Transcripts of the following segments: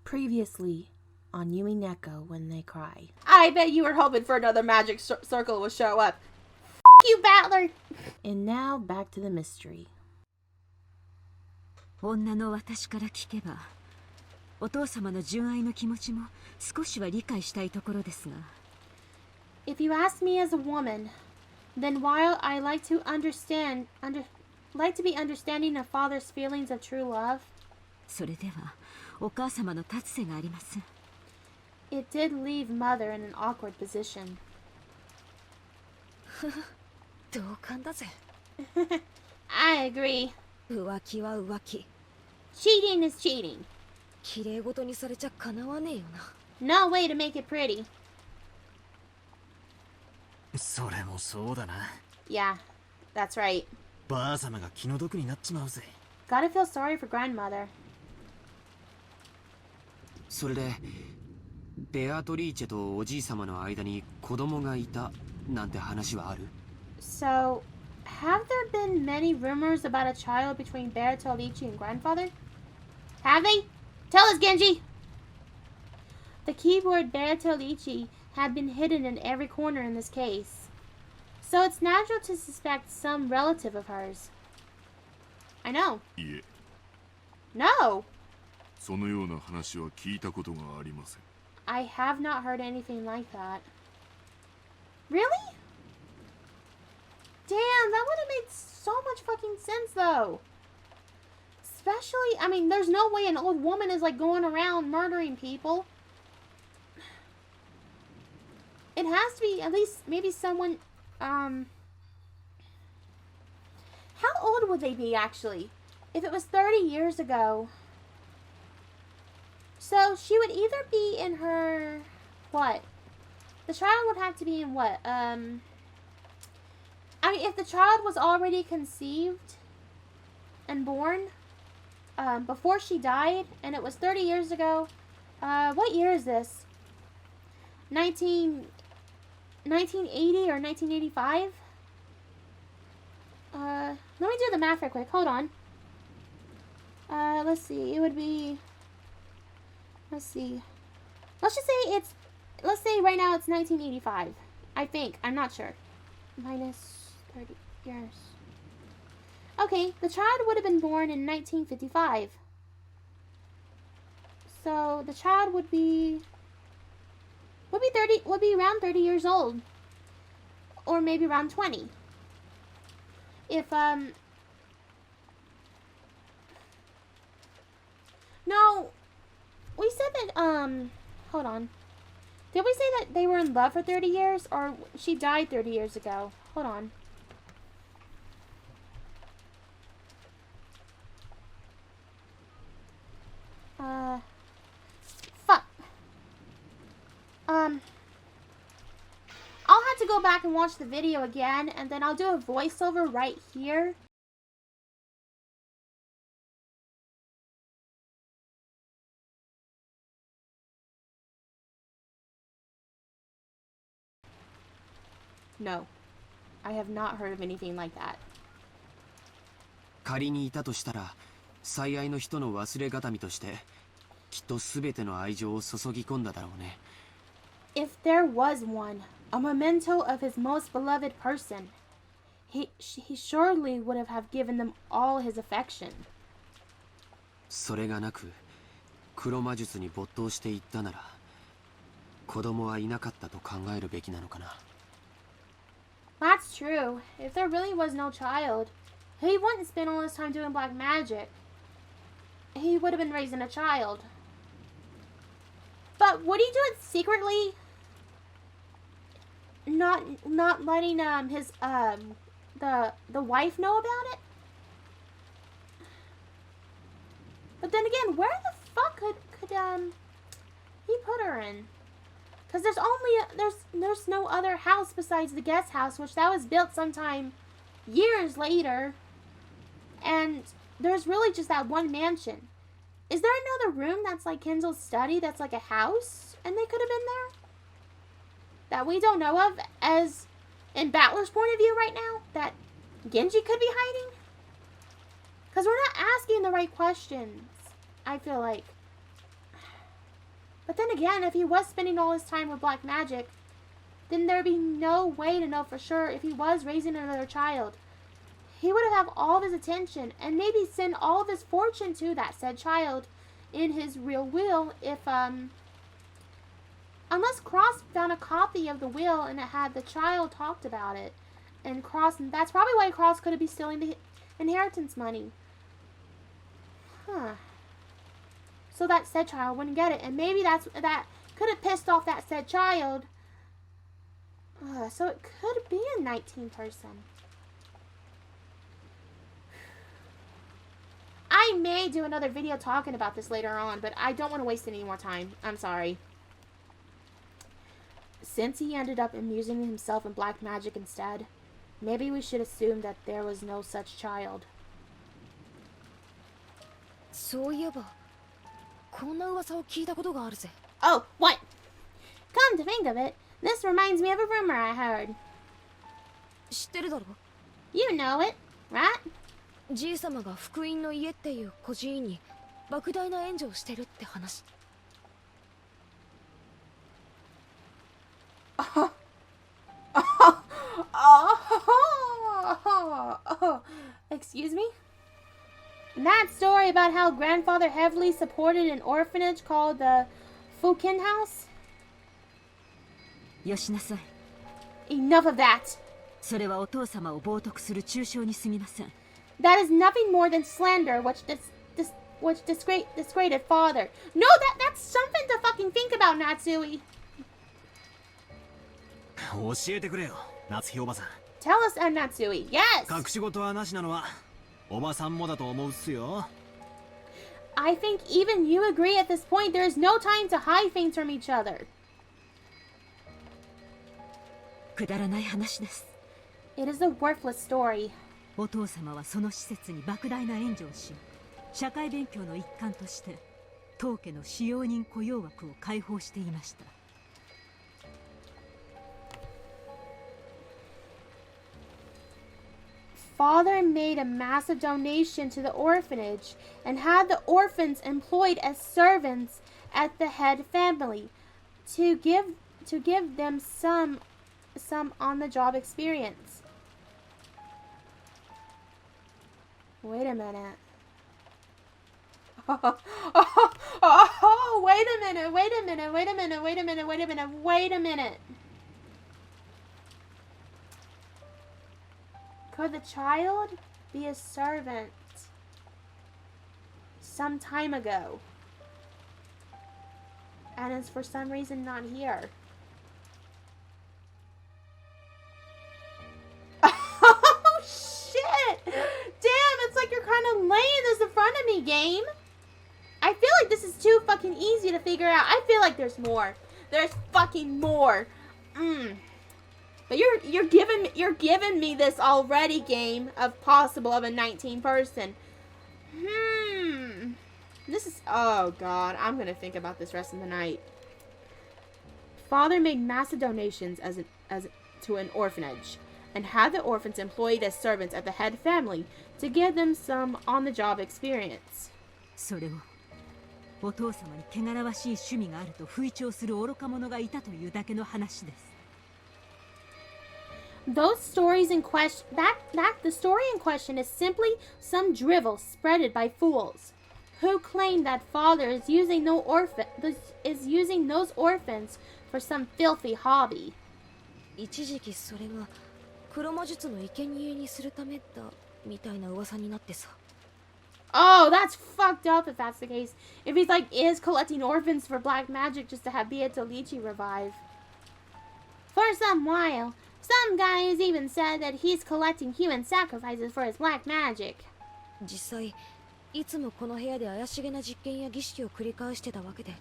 Previously on Umineko when they cry. I bet you were hoping for another magic circle would show up. F*** you, Battler! And now back to the mystery. 女の私から聞けば、お父様の純愛の気持ちも少しは理解したいところですが。If you ask me as a woman, then while I like to be understanding of father's feelings of true love, それではお母様の立つ瀬があります。it did leave mother in an awkward position. 同感だぜ。I agree. 浮気は浮気。Cheating is cheating. 綺麗事にされちゃかなわねえよな。No way to make it pretty. それもそうだな。Yeah, that's right. ばあ様が気の毒になっちまうぜ。Gotta feel sorry for grandmother. それでベアトリーチェとおじい様の間に子供がいたなんて話はある？ So, have there been many rumors about a child between Beatrice and grandfather? Have they? Tell us, Genji! The keyboard Beatrice had been hidden in every corner in this case, so it's natural to suspect some relative of hers. I know. いえ。 No! そのような話は聞いたことがありません。 I have not heard anything like that. Really? Damn, that would have made so much fucking sense, though. Especially, I mean, there's no way an old woman is, like, going around murdering people. It has to be at least maybe someone, How old would they be, actually? If it was 30 years ago. So, she would either be in her... What? The child would have to be in what? I mean, if the child was already conceived and born before she died, and it was 30 years ago, what year is this? 1980 or 1985? Let me do the math real quick. Hold on. Let's see. It would be... Let's see. Let's just say let's say right now it's 1985. I think. I'm not sure. Minus 30 years. Okay, the child would have been born in 1955. So the child would be around 30 years old. Or maybe around 20. If No, we said that, hold on. Did we say that they were in love for 30 years? Or she died 30 years ago? Hold on. Fuck. I'll have to go back and watch the video again, and then I'll do a voiceover right here. No, I have not heard of anything like that. 仮にいたとしたら最愛の人の忘れがたみとしてきっと全ての愛情を注ぎ込んだだろうね。 If there was one, a memento of his most beloved person, he surely would have given them all his affection. それがなく黒魔術に没頭していったなら子供はいなかったと考えるべきなのかな。 That's true. If there really was no child, he wouldn't spend all his time doing black magic. He would have been raising a child. But would he do it secretly? Not letting his the wife know about it? But then again, where the fuck could he put her in? Because there's no other house besides the guest house, which that was built sometime years later. And there's really just that one mansion. Is there another room that's like Kinzo's study that's like a house? And they could have been there? That we don't know of, as in Battler's point of view right now? That Genji could be hiding? Because we're not asking the right questions, I feel like. But then again, if he was spending all his time with black magic, then there'd be no way to know for sure if he was raising another child. He would have all of his attention and maybe send all of his fortune to that said child in his real will if, unless Cross found a copy of the will and it had the child talked about it. And that's probably why Cross could be stealing the inheritance money. Huh. So that said child wouldn't get it. And maybe that could have pissed off that said child. So it could be a 19 person. I may do another video talking about this later on, but I don't want to waste any more time. I'm sorry. Since he ended up amusing himself in black magic instead, maybe we should assume that there was no such child. そういえばこんな噂を聞いたことがあるぜ。 Oh, what? Come to think of it, this reminds me of a rumor I heard. 知ってるだろ You know it, right? じいさまが福音の家っていう孤児院に莫大な援助をしてるって話。 Excuse me? That story about how grandfather heavily supported an orphanage called the Fukin House? よしなさい。 Enough of that. それはお父様を冒涜する中傷に過ぎません。 That is nothing more than slander which disgraded father. No, that's something to fucking think about, Natsui. 教えてくれよ、夏日おばさん。 Tell us, Natsui. Yes. 隠し事はなしなのはおばさんもだと思うっすよ。 I think even you agree at this point there is no time to hide things from each other. くだらない話です。 It is a worthless story. お父様はその施設に莫大な援助をし、社会勉強の一環として当家の使用人雇用枠を開放していました。 Father made a massive donation to the orphanage and had the orphans employed as servants at the head family to give them some on-the-job experience. Wait a minute. Wait a minute. Could the child be a servant some time ago and is for some reason not here? Oh shit! Damn, it's like you're kind of laying this in front of me, game. I feel like this is too fucking easy to figure out. I feel like there's more. There's fucking more. But you're giving me this already, game of a 19 person. This is, oh god, I'm gonna think about this rest of the night. Father made massive donations to an orphanage and had the orphans employed as servants at the head family to give them some on-the-job experience. それをお父様に汚らわしい趣味があると吹聴する愚か者がいたというだけの話です。 Those stories in question, the story in question is simply some drivel spreaded by fools, who claim that father is using those orphans for some filthy hobby. 一時期それが黒魔術の生贄にするためだみたいな噂になってさ。 Oh, that's fucked up if that's the case. If he's is collecting orphans for black magic just to have Beatrice revive. For some while, some guys even said that he's collecting human sacrifices for his black magic. 実際いつもこの部屋で怪しげな実験や儀式を繰り返してたわけで、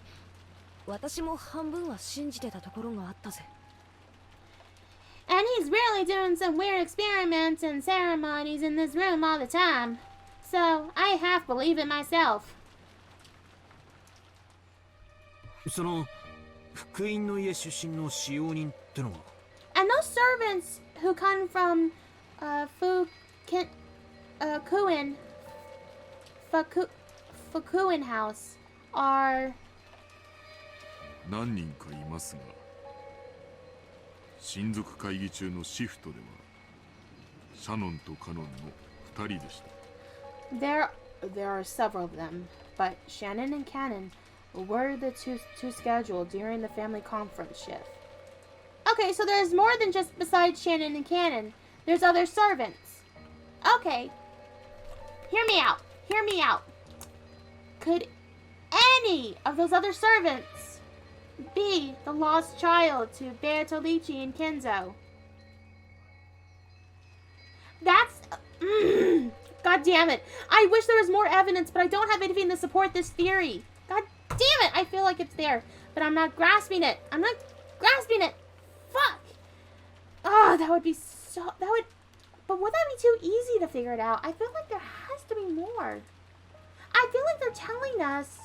私も半分は信じてたところがあったぜ。 And he's really doing some weird experiments and ceremonies in this room all the time. So, I half believe it myself. その福音の家出身の使用人ってのは And those servants who come from Fukuin House are 何人かいますが、親族会議中のシフトではシャノンとカノンの2人でした。 There are several of them, but Shannon and Cannon were the two scheduled during the family conference shift. Okay, so there's more than just besides Shannon and Cannon. There's other servants. Okay. Hear me out. Hear me out. Could any of those other servants be the lost child to Beatrice and Kinzo? That's... God damn it. I wish there was more evidence, but I don't have anything to support this theory. God damn it. I feel like it's there, but I'm not grasping it. I'm not grasping it. Fuck. Oh, that would be so... That would... But would that be too easy to figure it out? I feel like there has to be more. I feel like they're telling us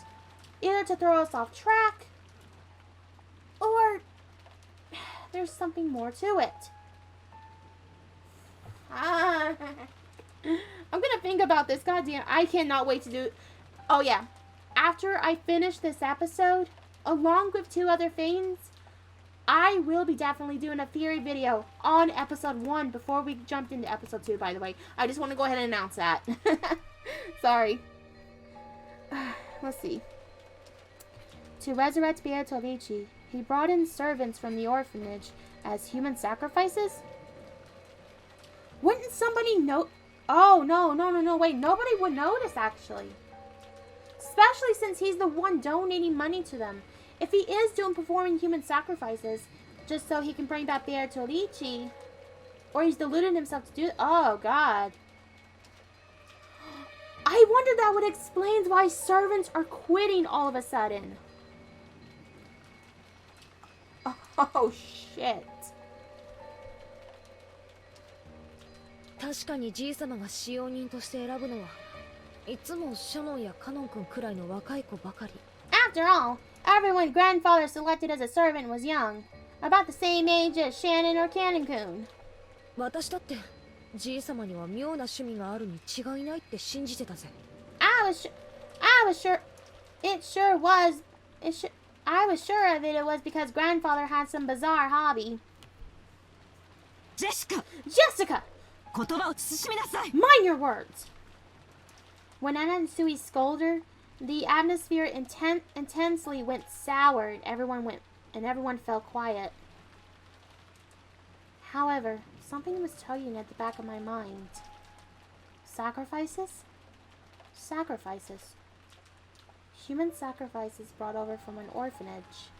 either to throw us off track or there's something more to it. I'm gonna think about this. Goddamn, I cannot wait to do it. Oh yeah, after I finish this episode, along with 2 other things, I will be definitely doing a theory video on episode 1 before we jumped into episode 2, by the way. I just want to go ahead and announce that. Sorry. Let's see. To resurrect Beatrice, he brought in servants from the orphanage as human sacrifices? Wouldn't somebody know? Oh, no, wait. Nobody would notice, actually. Especially since he's the one donating money to them. If he is performing human sacrifices just so he can bring back Beatrice, or he's deluded himself to do... Oh, God. I wonder that would explain why servants are quitting all of a sudden. Oh, shit. 確かにじい様が使用人として選ぶのはいつもシャノンやカノン君くらいの若い子ばかり。 After all, everyone grandfather selected as a servant was young, about the same age as Shannon or Cannon-kun. 私だってじい様には妙な趣味があるに違いないって信じてたぜ。I was sure of it was because grandfather had some bizarre hobby. Jessica! 言葉を慎みなさい! Mind your words! When Anna and Sui scolded her, the atmosphere intensely went sour and everyone fell quiet. However, something was tugging at the back of my mind. Sacrifices? Sacrifices. Human sacrifices brought over from an orphanage.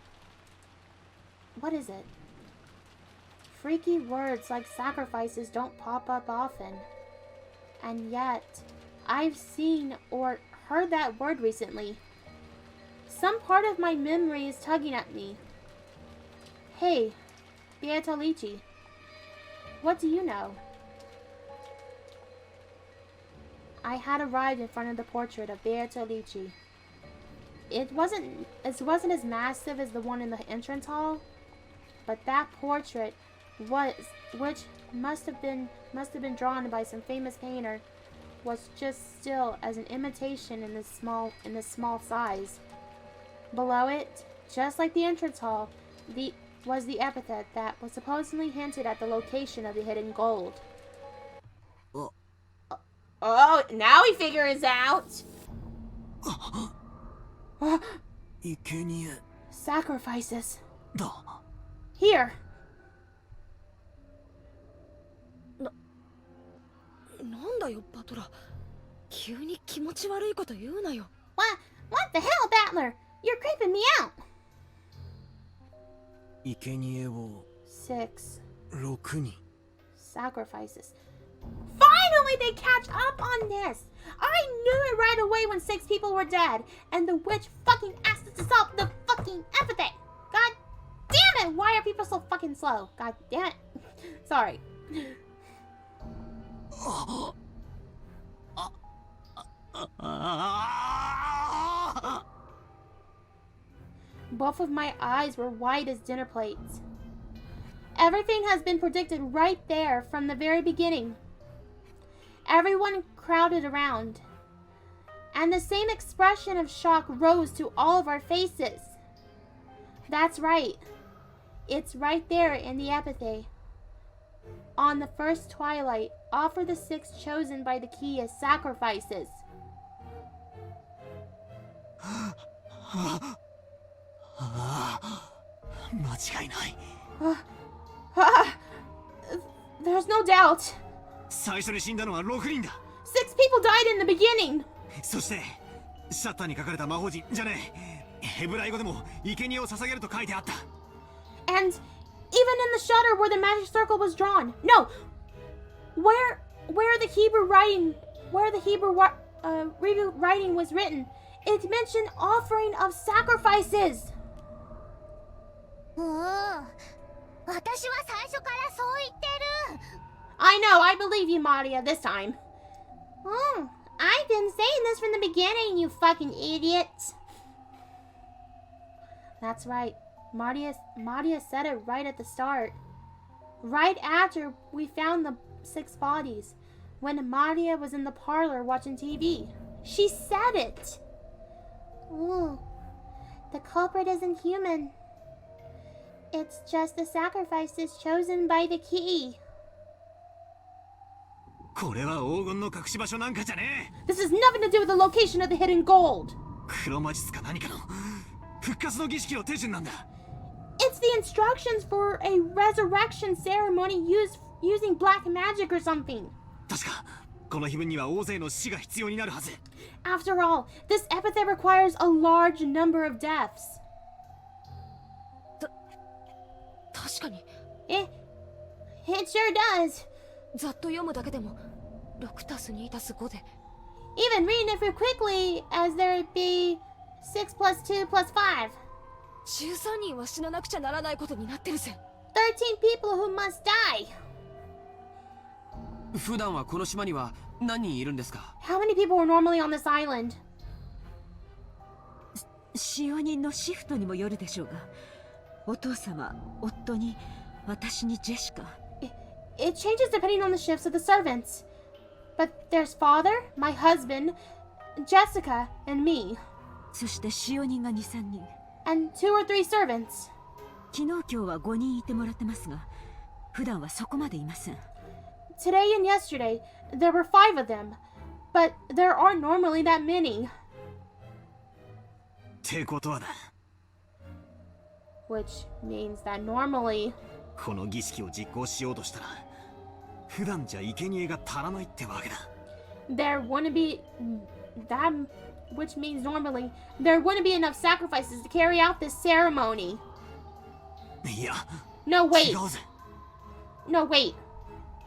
What is it? Freaky words like sacrifices don't pop up often. And yet, I've seen or heard that word recently. Some part of my memory is tugging at me. Hey, Beatrice, what do you know? I had arrived in front of the portrait of Beatrice. It wasn't as massive as the one in the entrance hall, but that portrait which must have been drawn by some famous painter, was just still as an imitation in this small size. Below it, just like the entrance hall, was the epitaph that was supposedly hinted at the location of the hidden gold. Oh, now he figures out. Sacrifices. Here. なんだよバトラー。急に気持ち悪いこと言うなよ。What the hell, Battler? You're creeping me out. 生贄を 6 6人 sacrifices. Finally, they catch up on this. I knew it right away when 6 people were dead, and the witch fucking asked us to solve the fucking epitaph. God damn it! Why are people so fucking slow? God damn it. Sorry. Both of my eyes were white as dinner plates. Everything has been predicted right there from the very beginning. Everyone crowded around, and the same expression of shock rose to all of our faces. That's right. It's right there in the epitaph. On the first twilight, offer the 6 chosen by the key as sacrifices. There's no doubt. 最初に死んだのは6人だ。 6 people died in the beginning. そしてシャッターに書かれた魔法陣じゃねえ、ヘブライ語でも生贄を捧げると書いてあった。 And even in the shutter where the magic circle was drawn. No. Where the Hebrew writing was written, it mentioned offering of sacrifices. 私は最初からそう言ってる。 I know, I believe you, Maria, this time. I've been saying this from the beginning, you fucking idiot. That's right. Maria said it right at the start. Right after we found the 6 bodies. When Maria was in the parlor watching TV. She said it. Ooh. The culprit isn't human. It's just the sacrifices chosen by the key. これは黄金の隠し場所なんかじゃねえ。 This has nothing to do with the location of the hidden gold. 黒魔術か何かの復活の儀式の手順なんだ。 It's the instructions for a resurrection ceremony using black magic or something. 確かこの碑文には大勢の死が必要になるはず。 After all, this epitaph requires a large number of deaths. 確かに。 It sure does. ざっと読むだけでも6たす2たす5で。 Even reading it through quickly, as there'd be 6 plus 2 plus 5. 13人は死ななくちゃならないことになってるぜ。 13 people who must die. 普段はこの島には何人いるんですか？ How many people were normally on this island? 使用人のシフトにもよるでしょうが、お父様、夫に、私にジェシカ。 It changes depending on the shifts of the servants. But there's father, my husband, Jessica, and me. そして使用人が2、3人。 And 2 or 3 servants. 昨日今日は5人いてもらってますが、普段はそこまでいません。 Today and yesterday, there were 5 of them. But there aren't normally that many. ってことはだ。 Which means that normally... この儀式を実行しようとしたら、普段じゃ生贄が足らないってわけだ。 there wouldn't be... that... which means normally, there wouldn't be enough sacrifices to carry out this ceremony. いや、 No, wait. 違うぜ。 No, wait.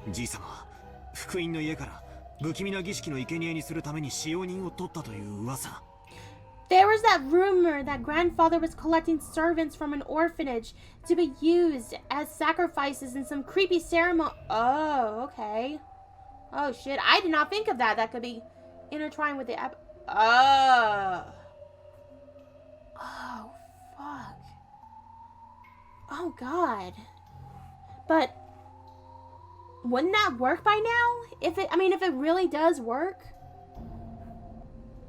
じいさまは福音の家から不気味な儀式の生贄にするために使用人を取ったという噂。 There was that rumor that grandfather was collecting servants from an orphanage to be used as sacrifices in some creepy ceremony. Oh, okay. Oh, shit. I did not think of that. That could be intertwined with the... Oh. Oh, fuck. Oh, God. But wouldn't that work by now? If it really does work?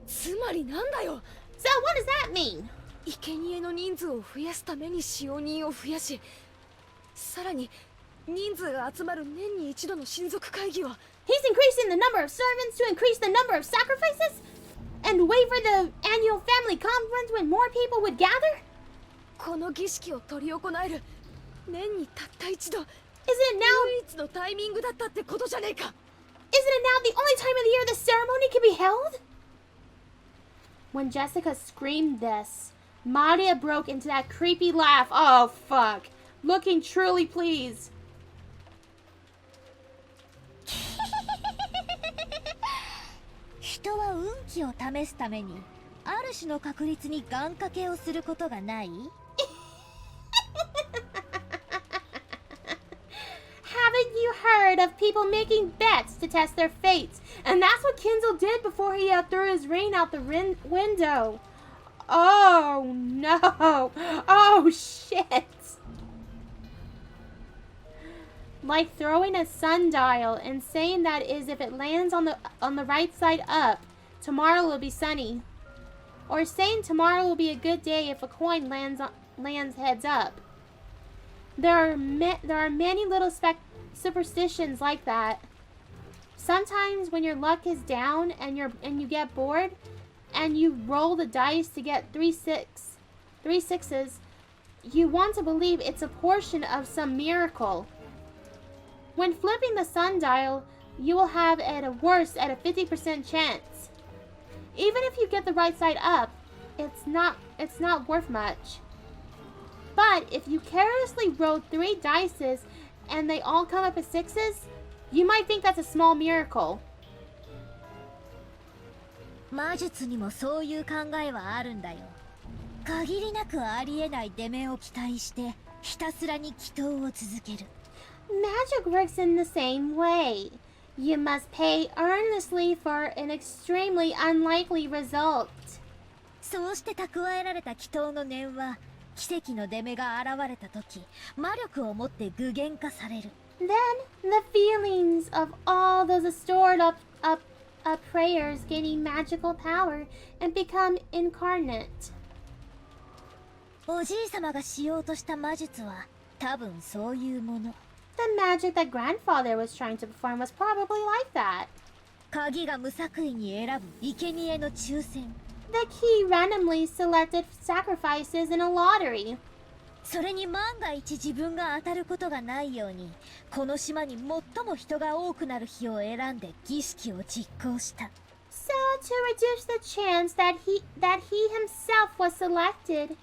つまりなんだよ。 So what does that mean? 生贄の人数を増やすために使用人を増やし、さらに人数が集まる年に一度の親族会議は He's increasing the number of servants to increase the number of sacrifices? And wait for the annual family conference when more people would gather? この儀式を執り行える年にたった一度 Isn't it now... 唯一のタイミングだったってことじゃねえか。 Isn't it now the only time of the year the ceremony can be held? When Jessica screamed this, Maria broke into that creepy laugh. Oh, fuck. Looking truly pleased. 人は運気を試すためにある種の確率に願掛けをすることがない？ Haven't you heard of people making bets to test their fates? And that's what Kinzo did before he threw his ring out the window. Oh, no. Oh, shit. Like throwing a sundial and saying that is if it lands on the right side up, tomorrow will be sunny. or saying tomorrow will be a good day if a coin lands heads up. There are many little superstitions like that. Sometimes when your luck is down and you get bored and you roll the dice to get three sixes, you want to believe it's a portion of some miracle. When flipping the sundial, you will have at a worst at a 50% chance. Even if you get the right side up, it's not worth much. But if you carelessly roll 3 dices and they all come up as 6s, you might think that's a small miracle. 魔術にもそういう考えはあるんだよ。限りなくありえない出目を期待してひたすらに祈祷を続ける。Magic works in the same way. You must pay earnestly for an extremely unlikely result. そうして蓄えられた祈祷の念は奇跡の出目が現れた時魔力を持って具現化される。 Then the feelings of all those stored up prayers gaining magical power and become incarnate. おじいさまがしようとした魔術は多分そういうもの。 The magic that grandfather was trying to perform was probably like that. 鍵が無作為に選ぶ生贄の抽選。 The key randomly selected sacrifices in a lottery. それに万が一自分が当たることがないようにこの島に最も人が多くなる日を選んで儀式を実行した。 So to reduce the chance that he himself was selected,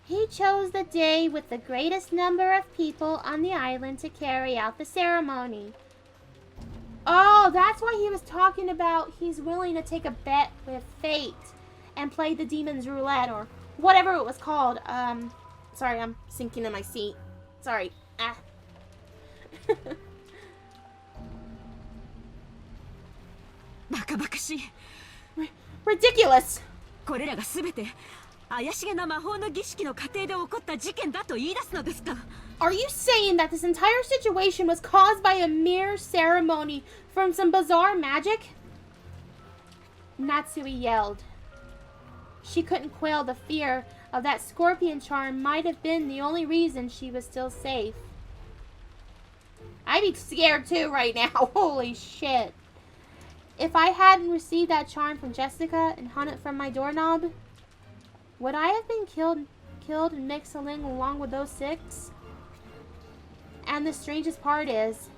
he chose the day with the greatest number of people on the island to carry out the ceremony. Oh, that's why he was talking about he's willing to take a bet with fate and play the demon's roulette or whatever it was called. Sorry, I'm sinking in my seat. Sorry. Ah. Ridiculous. これらが全て怪しげな魔法の儀式の過程で起こった事件だと言い出すのですか? Are you saying that this entire situation was caused by a mere ceremony from some bizarre magic? Natsui yelled. She couldn't quell the fear of that scorpion charm might have been the only reason she was still safe. I'd be scared too right now. Holy shit. If I hadn't received that charm from Jessica and hung it from my doorknob, would I have been killed and mixed along with those 6? And the strangest part is,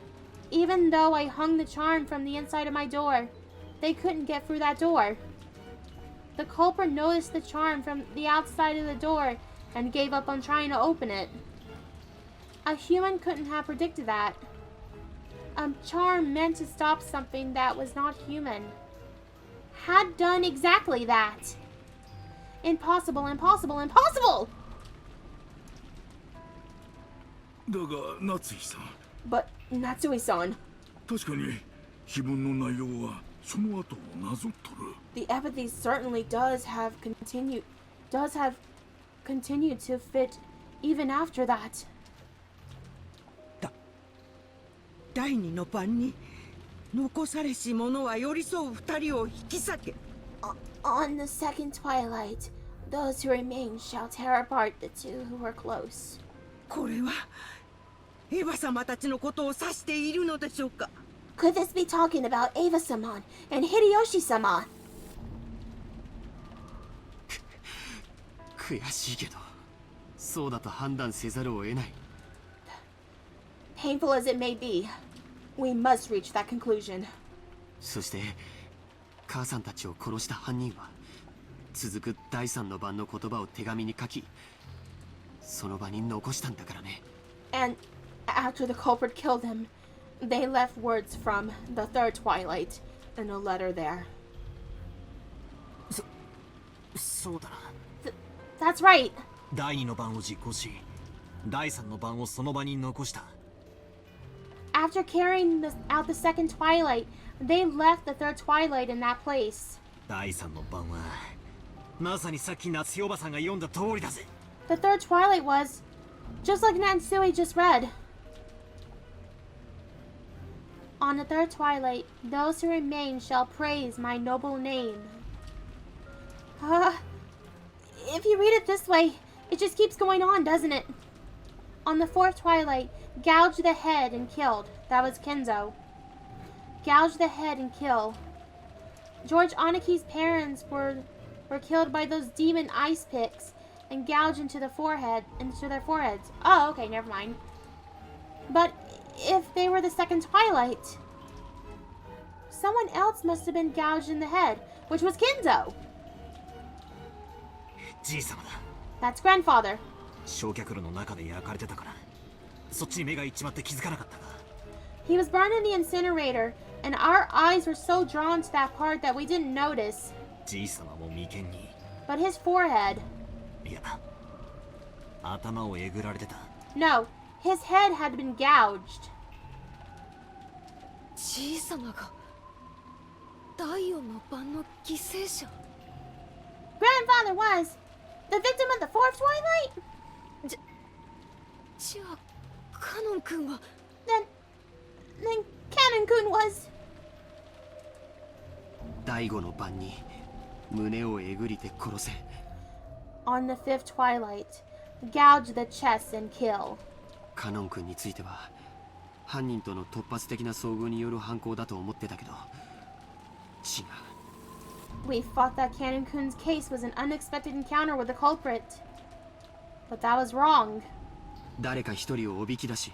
even though I hung the charm from the inside of my door, they couldn't get through that door. The culprit noticed the charm from the outside of the door and gave up on trying to open it. A human couldn't have predicted that. A charm meant to stop something that was not human had done exactly that. Impossible, impossible, impossible! だが夏井さん、 But Natsui-san, 確かに碑文の内容はその後をなぞっとる。 The Epitaph certainly does have continued to fit even after that. 第二の晩に残されし者は寄り添う二人を引き裂け。 On the second twilight, those who remain shall tear apart the two who were close. これはエヴァ様たちのことを指しているのでしょうか? Could this be talking about Eva-sama and Hideyoshi-sama? 悔しいけどそうだと判断せざるを得ない。 Painful as it may be, we must reach that conclusion. そして母さんたちを殺した犯人は続く第三の晩の言葉を手紙に書きその場に残したんだからね。 And after the culprit killed him, they left words from the third twilight in a letter there. そうだな。 That's right. 第2の晩を実行し第3の晩をその場に残した。 After carrying out the second twilight, they left the third twilight in that place. 第3の晩はまさにさっき夏代おばさんが読んだ通りだぜ。 The third twilight was just like Natsui just read. On the third twilight, those who remain shall praise my noble name. if you read it this way, it just keeps going on, doesn't it? On the fourth twilight, gouge the head and killed. That was Kinzo. Gouge the head and kill. George Oniki's parents were killed by those demon ice picks and gouged into their foreheads. Oh, okay, never mind. But if they were the second twilight, someone else must have been gouged in the head, which was Kinzo. じい様だ。 That's grandfather. 焼却炉の中で焼かれてたから、そっちに目が行っちまって気づかなかったが。 He was burned in the incinerator, and our eyes were so drawn to that part that we didn't notice. じい様も眉間に。 But his forehead. いや、頭をえぐられてた。 No, his head had been gouged. じい様が第四の晩の犠牲者。 Grandfather was the victim of the fourth twilight? じゃあカノン君は。 Then Canon-kun was... 第五の晩に胸をえぐりて殺せ。 On the fifth twilight, gouge the chest and kill. カノン君については犯人との突発的な遭遇による犯行だと思ってたけど、違う。 We thought that Canon-kun's case was an unexpected encounter with the culprit. But that was wrong. 誰か一人をおびき出し、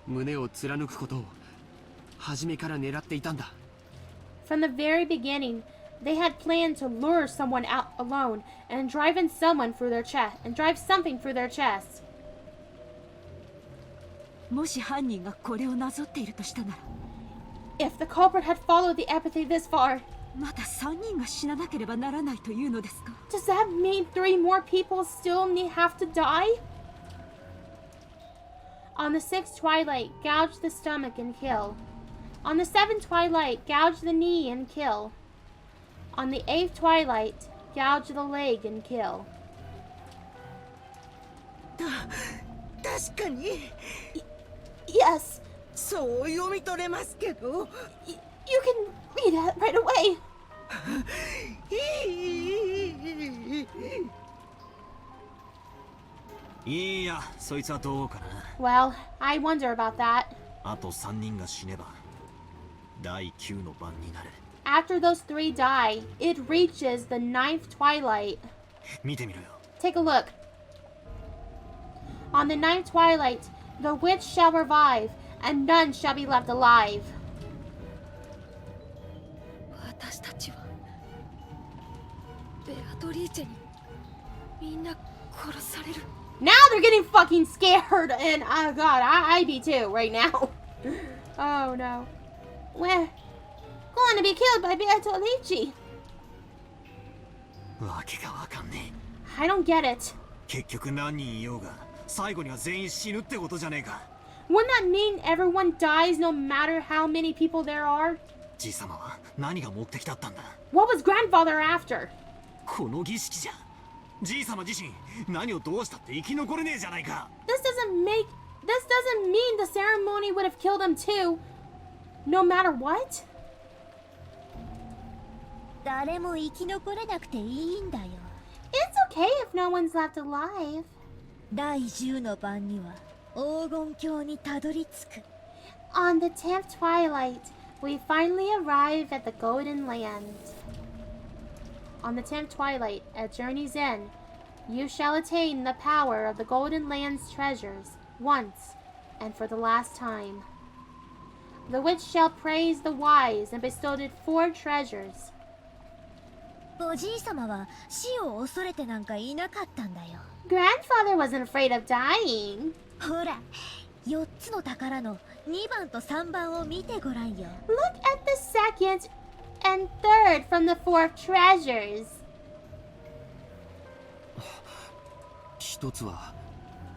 胸を貫くことを初めから狙っていたんだ。 From the very beginning, they had planned to lure someone out alone and drive in someone through their chest and drive something through their chest. もし犯人がこれをなぞっているとしたなら、 If the culprit had followed the Epitaph this far, まだ3人が死ななければならないというのですか？ does that mean 3 more people still have to die? On the sixth twilight, gouge the stomach and kill. On the seventh twilight, gouge the knee and kill. On the eighth twilight, gouge the leg and kill. 確かに Yes, そう読み取れますけど you can read it right away. いや、そいつはどうかな。 Well, I wonder about that. あと3人が死ねば第9の晩になる。 After those 3 die, it reaches the ninth twilight. 見てみろよ。 Take a look. On the ninth twilight, the witch shall revive, and none shall be left alive. 私たちはベアトリーチェにみんな殺される。 Now they're getting fucking scared, and oh god, I'd be too right now. Oh no. We're going to be killed by Beatrice. わけがわかんねえ。 I don't get it. 結局何人いようが最後には全員死ぬってことじゃねえか。 Wouldn't that mean everyone dies no matter how many people there are? じい様は何が目的だったんだ。 What was grandfather after? この儀式じゃじい様自身何をどうしたって生き残れねえじゃないか。 This doesn't mean the ceremony would have killed him too, no matter what? 誰も生き残れなくていいんだよ。 It's okay if no one's left alive. 第10の晩には黄金鏡にたどり着く。 On the 10th twilight, we finally arrive at the Golden Land. On the 10th twilight, at journey's end, you shall attain the power of the Golden Land's treasures, once and for the last time. The witch shall praise the wise and bestowed it 4 treasures. おじい様は死を恐れてなんかいなかったんだよ。 Grandfather wasn't afraid of dying. ほら、4つの宝の2番と3番を見てごらんよ。 Look at the second and third from the 4 treasures. 一つは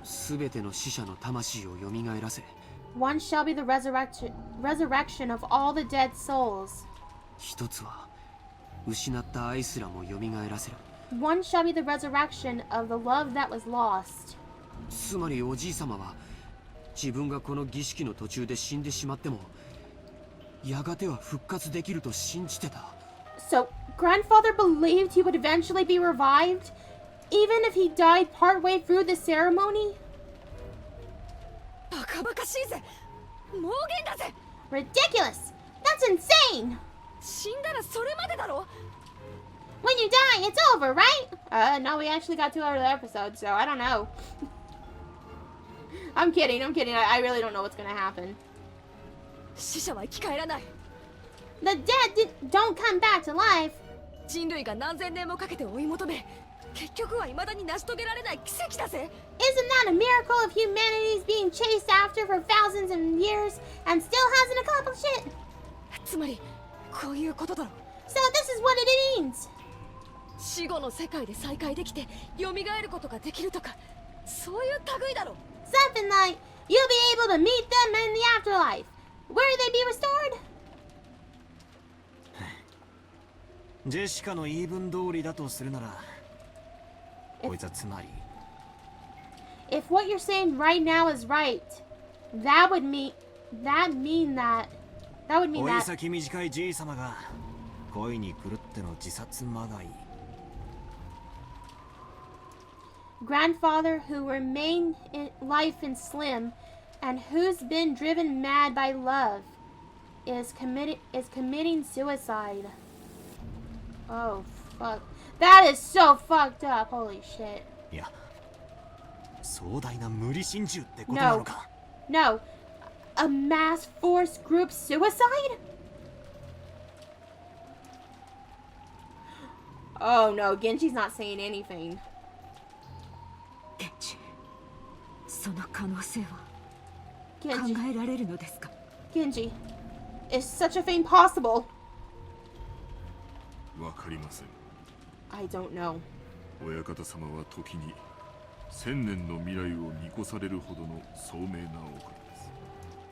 全ての死者の魂を蘇らせ。 One shall be the resurrection of all the dead souls. 一つは失った愛すらも蘇らせる。 One shall be the resurrection of the love that was lost. つまりおじい様は自分がこの儀式の途中で死んでしまってもやがては復活できると信じてた。 So, grandfather believed he would eventually be revived, Even if he died partway through the ceremony? バカバカしいぜ。妄言だぜ。 Ridiculous! That's insane! 死んだらそれまでだろ。 When you die, it's over, right? No, we actually got 2 other episodes, so I don't know. I'm kidding. I really don't know what's gonna happen. 死者は生き返らない。 The dead don't come back to life. 人類が何千年もかけて追い求め、結局は未だに成し遂げられない奇跡だぜ。 Isn't that a miracle of humanity's being chased after for thousands of years and still hasn't accomplished it? つまりこういうことだろ。 So this is what it means. 死後の世界で再会できて蘇ることができるとか、そういう類だろ。 Something like, you'll be able to meet them in the afterlife. Where they be restored? ジェシカの言い分通りだとするなら、こいつはつまり If what you're saying right now is right, that would mean that 追い先短いじい様が恋に狂っての自殺まがい。 grandfather who remained in life in Slim and who's been driven mad by love is committing suicide. Oh fuck. That is so fucked up. Holy shit. いや、壮大な無理心中ってことなのか。 No. A mass force group suicide? Oh no, Genji's not saying anything. ケンジ、その可能性は考 Genji, えられるのですか？ Genji, is such a thing possible? わかりません。 I don't know. 親方様は時に千年の未来を見越されるほどの聡明なお方です。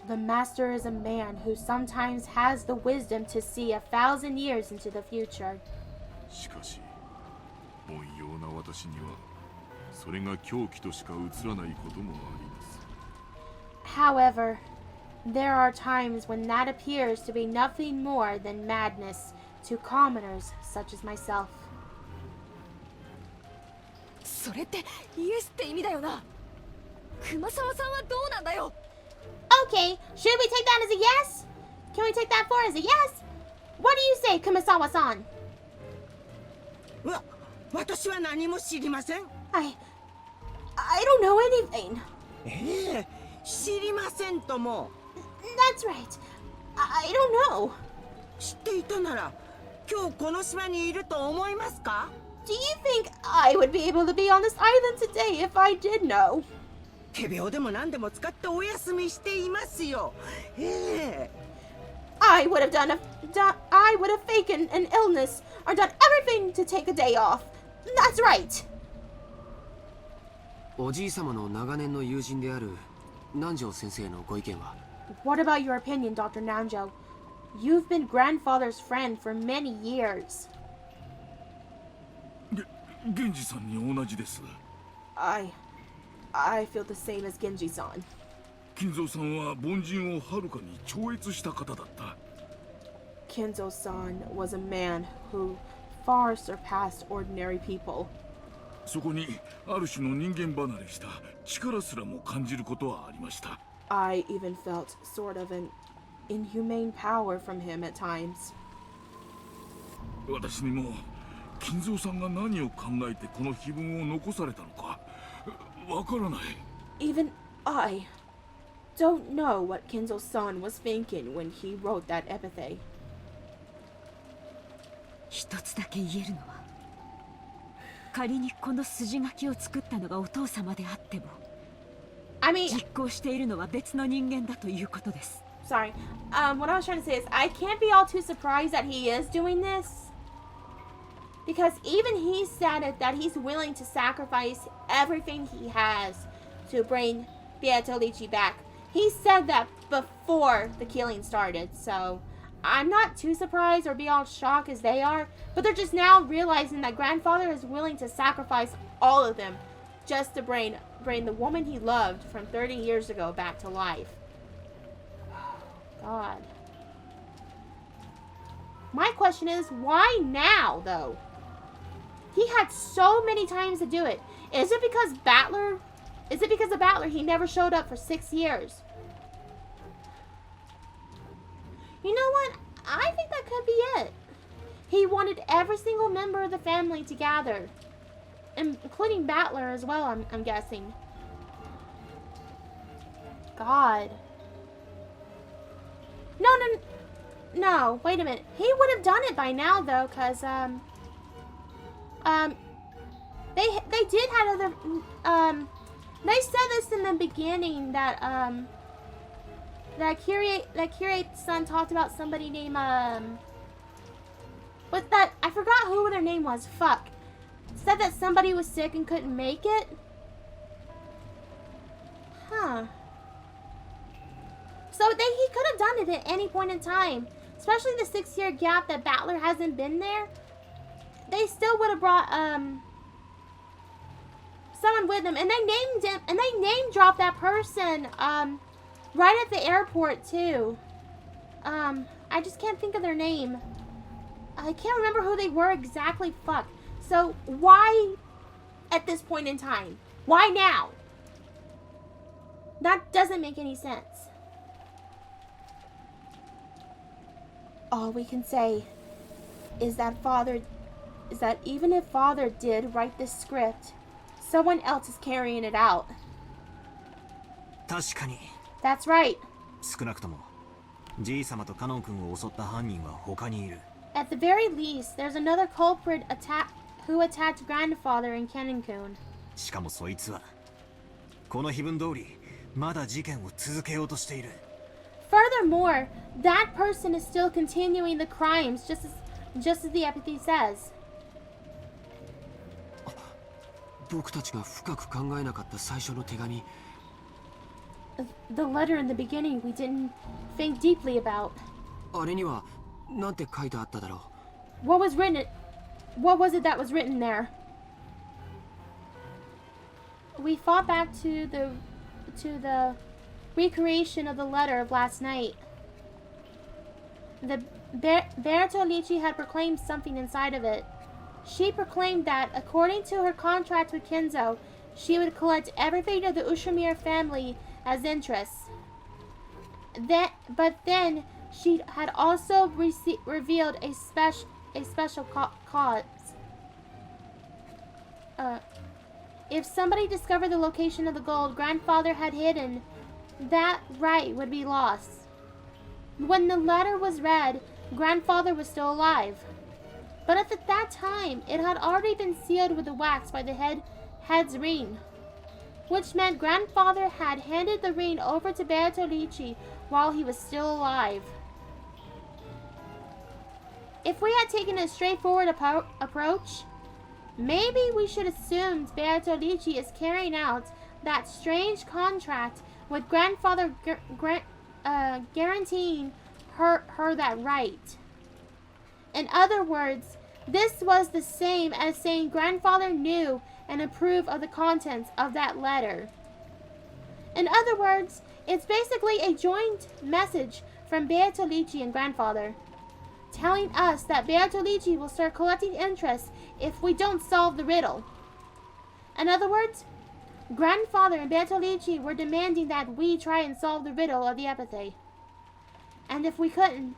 The master is a man who sometimes has the wisdom to see 1,000 years into the future. しかし、凡庸な私にはそれが狂気としか映らないこともあります。 However, there are times when that appears to be nothing more than madness to commoners such as myself. それってイエスって意味だよな。熊沢さんはどうなんだよ。 Okay, should we take that as a yes? Can we take that for as a yes? What do you say, Kumasawa-san? 私は何も知りません。 I don't know anything. 知りませんとも。 That's right. I don't know. 知っていたなら今日この島にいると思いますか？ Do you think I would be able to be on this island today if I did know? 仮病でも何でも使ってお休みしていますよ。I would have faken an illness or done everything to take a day off. That's right. おじい様の長年の友人である南條先生のご意見は？ What about your opinion, Dr. Nanjo? You've been grandfather's friend for many years. 源氏さんに同じです。 I feel the same as Genji-san. 金蔵さんは凡人をはるかに超越した方だった。 Kinzo-san was a man who far surpassed ordinary people. そこにある種の人間離れした力すらも感じることはありました。 I even felt sort of an inhumane power from him at times. 私にも金蔵さんが何を考えてこの碑文を残されたのかわからない。 Even I don't know what Kinzo-san was thinking when he wrote that epitaph. 一つだけ言えるのは、仮にこの筋書きを作ったのがお父様であっても、 I mean, 実行しているのは別の人間だということです。 sorry. What I was trying to say is I can't be all too surprised that he is doing this. Because even he said it that he's willing to sacrifice everything he has to bring Beatrice back. He said that before the killing started, so I'm not too surprised or be all shocked as they are, but they're just now realizing that grandfather is willing to sacrifice all of them just to bring the woman he loved from 30 years ago back to life. God. My question is, why now, though? He had so many times to do it. Is it because of Battler he never showed up for 6 years? You know what? I think that could be it. He wanted every single member of the family to gather. Including Battler as well, I'm guessing. God. No, wait a minute. He would have done it by now, though, because, they did have other, they said this in the beginning that, that Kirate's son talked about somebody named, what's that? I forgot who their name was. Fuck. Said that somebody was sick and couldn't make it. Huh. So he could have done it at any point in time. Especially the 6-year gap that Battler hasn't been there. They still would have brought, someone with them. And they named him, and they name dropped that person, right at the airport, too. I just can't think of their name. I can't remember who they were exactly. Fuck. So, why at this point in time? Why now? That doesn't make any sense. All we can say is that even if Father did write this script, someone else is carrying it out. 確かに。 That's right. 少なくとも、じい様とカノン君を襲った犯人は他にいる。 At the very least, there's another culprit who attacked grandfather in Cancun. しかもそいつは、この碑文通り、まだ事件を続けようとしている。 Furthermore, that person is still continuing the crimes, just as the Epitaph says. 僕たちが深く考えなかった最初の手紙。 The letter in the beginning we didn't think deeply about. あれにはなんて書いてあっただろう。 What was it that was written there? We thought back to the recreation of the letter of last night. The Bertolucci had proclaimed something inside of it. She proclaimed that, according to her contract with Kinzo, she would collect everything of the Ushiromiya family as interest. But then she had also revealed a special cause. If somebody discovered the location of the gold grandfather had hidden, that right would be lost. When the letter was read, grandfather was still alive. But at that time, it had already been sealed with the wax by the head's ring, which meant grandfather had handed the ring over to Bertolucci while he was still alive. If we had taken a straightforward approach, maybe we should assume Bertolucci is carrying out that strange contract with grandfather guaranteeing her that right. In other words, this was the same as saying grandfather knew and approved of the contents of that letter. In other words, it's basically a joint message from Bertolucci and grandfather, telling us that Bertolucci will start collecting interest if we don't solve the riddle. In other words, grandfather and Bertolucci were demanding that we try and solve the riddle of the Epitaph. And if we couldn't,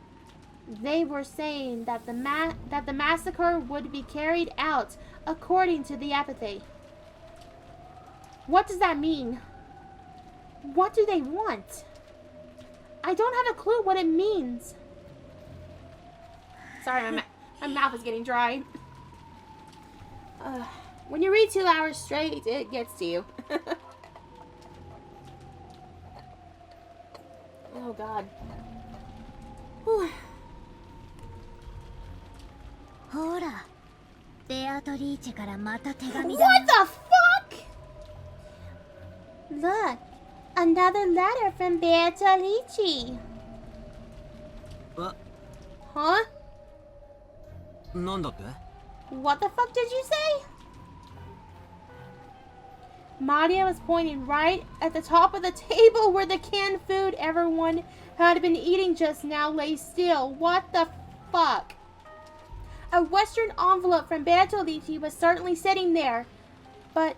they were saying that the massacre would be carried out according to the Epitaph. What does that mean? What do they want? I don't have a clue what it means. Sorry, my mouth is getting dry. When you read 2 hours straight, it gets to you. Oh, God. Whew. ほら、ベアトリーチェからまた手紙 What だ。 the fuck? Look, another letter from Bertolucci. あ、 Huh? なんだって？ What the fuck did you say? Maria was pointing right at the top of the table where the canned food everyone had been eating just now lay still. What the fuck? A Western envelope from Beatrice was certainly sitting there. But,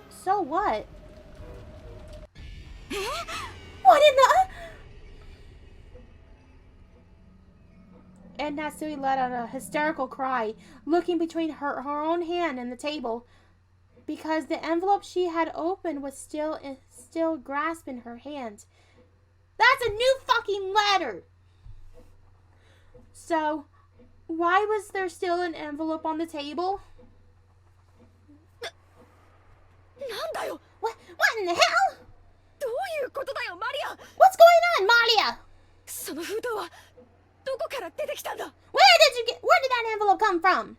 so what? What in the... And Natsui let out a hysterical cry, looking between her own hand and the table, because the envelope she had opened was still grasped in her hand. That's a new fucking letter! So, why was there still an envelope on the table? What in the hell? What's going on, Malia? Where did that envelope come from?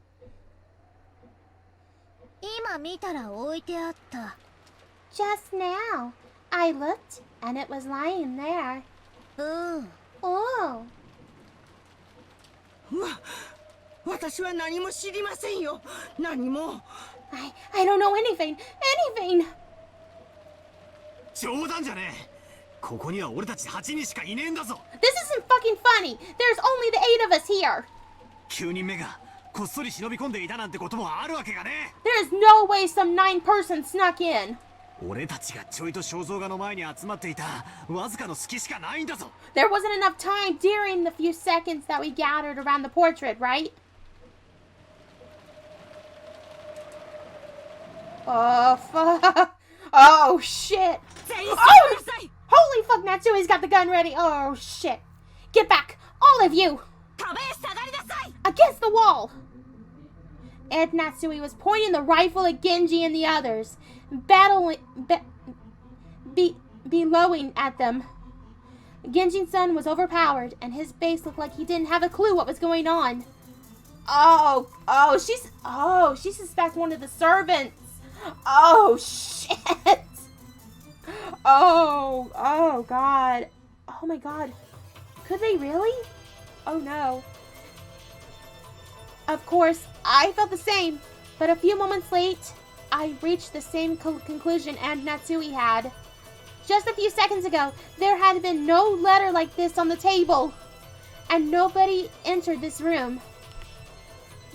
今見たら置いてあった。 Just now. I looked, and it was lying there. うん。 Oh. 私は何も知りませんよ。何も。I don't know anything. Anything. 冗談じゃねえ。ここには俺たち8人しかいねえんだぞ。 This isn't fucking funny. There's only the 8 of us here. 9人目がこっそり忍び込んでいたなんてこともあるわけがね。 There is no way some 9 person snuck in. 俺たちがちょいと肖像画の前に集まっていたわずかの隙しかないんだぞ。 There wasn't enough time during the few seconds that we gathered around the portrait, right? Oh, fuck. Oh, shit. Oh, holy fuck, Natsui's got the gun ready. Oh, shit. Get back, all of you. Against the wall. And Natsui was pointing the rifle at Genji and the others, bellowing at them. Genjin-san was overpowered, and his face looked like he didn't have a clue what was going on. She suspects one of the servants. Oh, shit. Oh, God. Oh, my God. Could they really? Oh, no. Of course, I felt the same, but a few moments late, I reached the same conclusion and Natsui had. Just a few seconds ago, there had been no letter like this on the table, and nobody entered this room.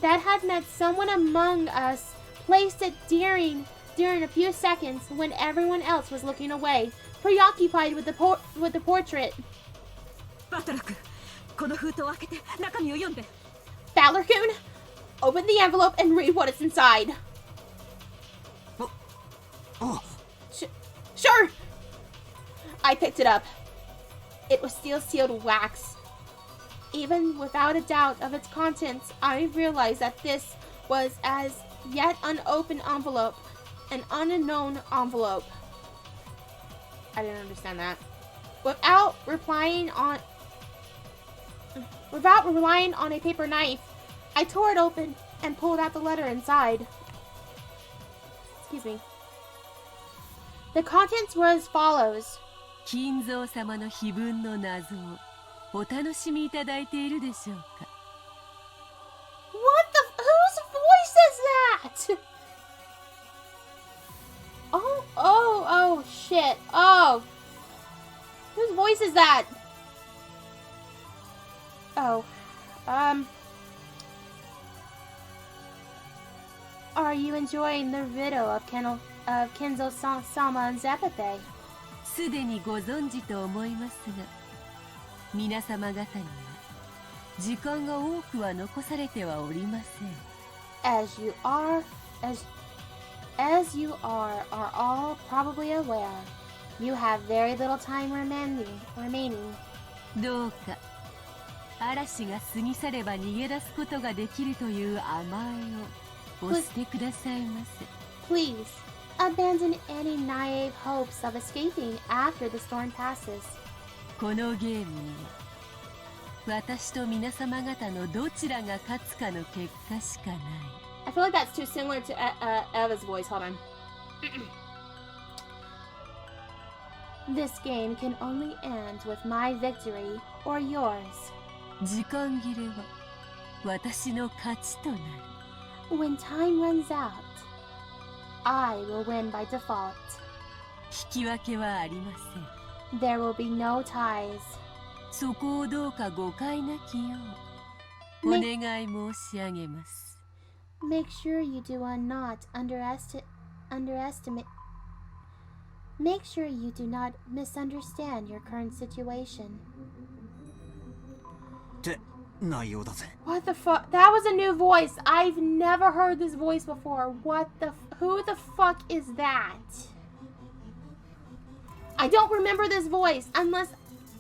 That had meant someone among us placed it during a few seconds when everyone else was looking away, preoccupied with the portrait. Battler-kun, この封筒を開けて中身を読んで。 Battler-kun, open the envelope and read what is inside. Sure. I picked it up. It was still sealed with wax. Even without a doubt of its contents, I realized that this was as yet unopened envelope, an unknown envelope. I didn't understand that. Without relying on a paper knife, I tore it open and pulled out the letter inside. Excuse me. The contents were as follows. 金蔵様の碑文の謎をお楽しみいただいているでしょうか。 Whose voice is that? Oh, shit. Oh. Whose voice is that? Oh. Are you enjoying the riddle of Kinzo-sama and Epitaph? すでにご存知と思いますが、皆様方には時間が多くは残されてはおりません。 As you are all probably aware, you have very little time remaining. どうか嵐が過ぎ去れば逃げ出すことができるという甘えをお捨てくださいませ。 Please, abandon any naive hopes of escaping after the storm passes. このゲームには私と皆様方のどちらが勝つかの結果しかない。 I feel like that's too similar to Eva's voice. Hold on. This game can only end with my victory or yours. 時間切れは私の勝ちとなる。 When time runs out, I will win by default. 引き分けはありません。 There will be no ties. そこをどうか誤解なきよお願い申し上げます。 Make sure you do not underestimate. Make sure you do not misunderstand your current situation. って内容だぜ。 What the fuck? That was a new voice. I've never heard this voice before. Who the fuck is that? I don't remember this voice unless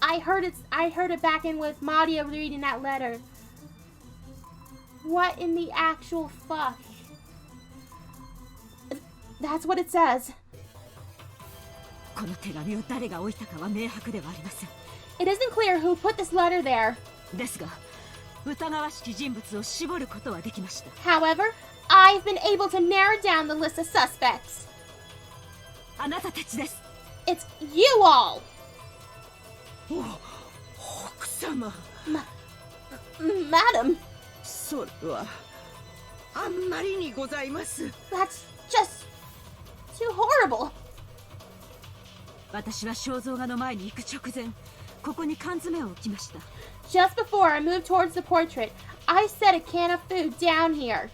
I heard it back in with Madia reading that letter. What in the actual fuck? That's what it says. この手紙を誰が置いたかは明白ではありません。 It isn't clear who put this letter there. ですが、疑わしき人物を絞ることはできました。 However, I've been able to narrow down the list of suspects. あなたたちです。 It's you all. 奥様。 Madam, それはあんまりにございます。 that's just too horrible. 私は肖像画の前に行く直前、ここに缶詰を置きました。 Just before I moved towards the portrait, I set a can of food down here.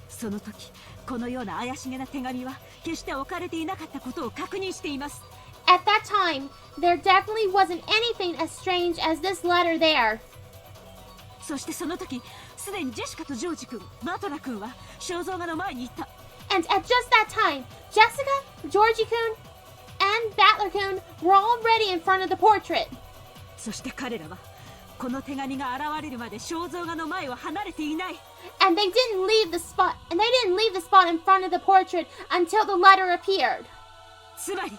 その時、このような怪しげな手紙は決して置かれていなかったことを確認しています。 At that time, there definitely wasn't anything as strange as this letter there. そしてその時、すでにジェシカとジョージ君、バトラ君は肖像画の前に行った。 And at just that time, Jessica, Georgie-kun, and Battler-kun were already in front of the portrait. そして彼らはこの手紙が現れるまで肖像画の前を離れていない。 And they didn't leave the spot in front of the portrait until the letter appeared. つまり、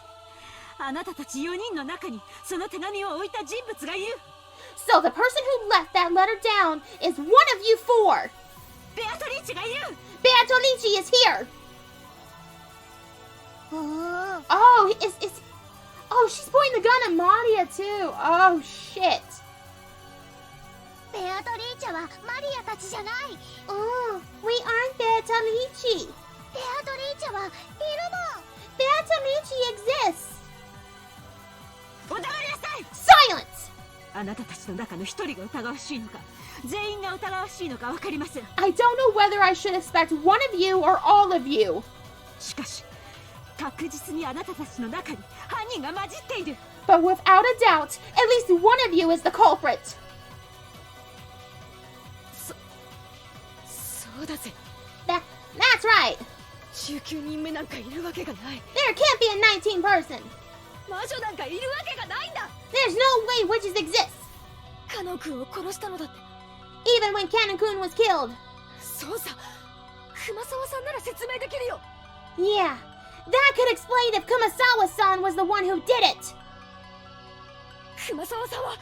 あなたたち4人の中にその手紙を置いた人物がいる。 So the person who left that letter down is one of you four. ベアトリーチェがいる。 Beatrice is here. Oh. Oh, oh, she's pointing the gun at Madia too. Oh shit. ベアトリーチェはマリアたちじゃない。 Oh, we aren't Beatrice. ベアトリーチェはいるの。 Beatrice exists. お黙りなさい。 Silence. あなたたちの中の一人が疑わしいのか、全員が疑わしいのか分かりません。 I don't know whether I should expect one of you or all of you. しかし、確実にあなたたちの中に犯人が混じっている。 But without a doubt, at least one of you is the culprit. そうだぜ。 That's right. 19人目なんかいるわけがない。 There can't be a 19 person. 魔女なんかいるわけがないんだ。 There's no way witches exist. カノン君を殺したのだって。 Even when Cannon-kun was killed. そうさ。熊沢さんなら説明できるよ。 Yeah, that could explain if Kumasawa-san was the one who did it. 熊沢さんは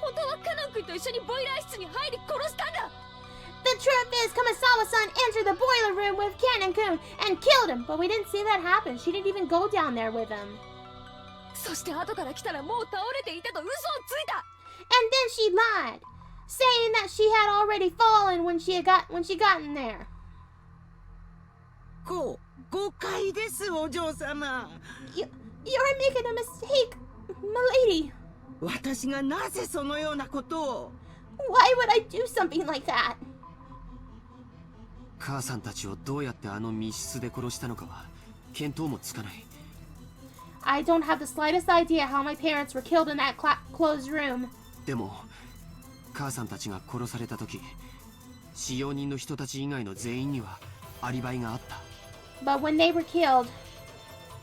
本当はカノン君と一緒にボイラー室に入り殺したんだ。 The truth is, Kumasawa-san entered the boiler room with Cannon-kun and killed him, but we didn't see that happen. She didn't even go down there with him. そして後から来たらもう倒れていたと嘘をついた。 And then she lied, saying that she had already fallen when she got in there. 誤解です、お嬢様。 You're making a mistake, milady. 私がなぜそのようなことを。 Why would I do something like that? 母さんたちをどうやってあの密室で殺したのかは見当もつかない。 I don't have the slightest idea how my parents were killed in that closed room. でも母さんたちが殺された時、使用人の人たち以外の全員にはアリバイがあった。 But when they were killed,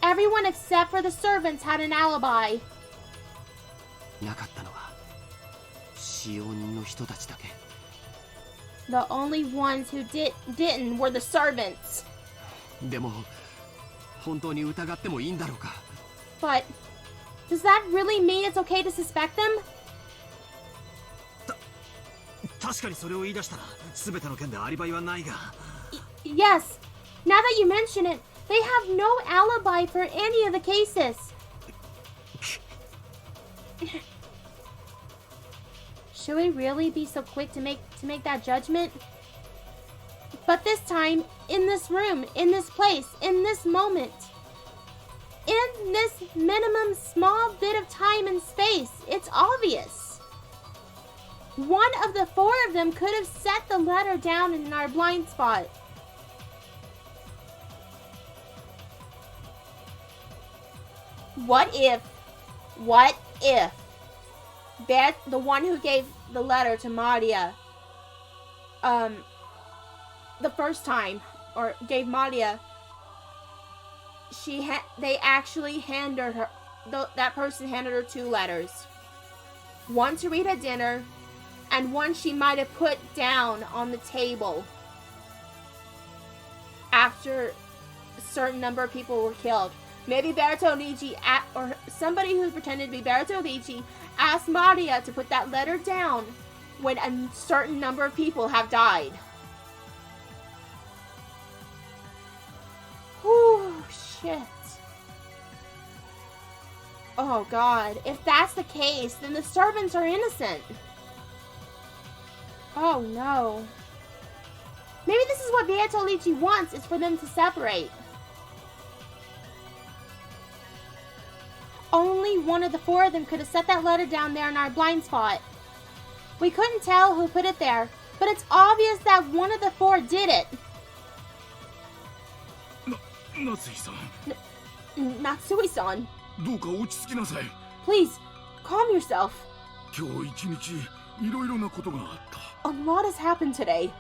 everyone except for the servants had an alibi. なかったのは使用人の人たちだけ。 The only ones who didn't were the servants. でも本当に疑ってもいいんだろうか。 But does that really mean it's okay to suspect them? 確かにそれを言い出したら全ての件でアリバイはないが。 Yes. Now that you mention it, they have no alibi for any of the cases. Should we really be so quick to make that judgment? But this time, in this room, in this place, in this moment, in this minimum small bit of time and space, it's obvious. one of the 4 of them could have set the letter down in our blind spot. What if the one who gave the letter to Maria, the first time, or gave Maria, they actually handed her, that person handed her 2 letters. One to read at dinner, and one she might have put down on the table after a certain number of people were killed. Maybe Bertolucci, or somebody who pretended to be Bertolucci, asked Maria to put that letter down when a certain number of people have died. Whew, shit. Oh god, if that's the case, then the servants are innocent. Oh no. Maybe this is what Bertolucci wants, is for them to separate. Only one of the 4 of them could have set that letter down there in our blind spot. We couldn't tell who put it there, but it's obvious that one of the 4 did it. Natsui-san. Please, calm yourself. A lot has happened today.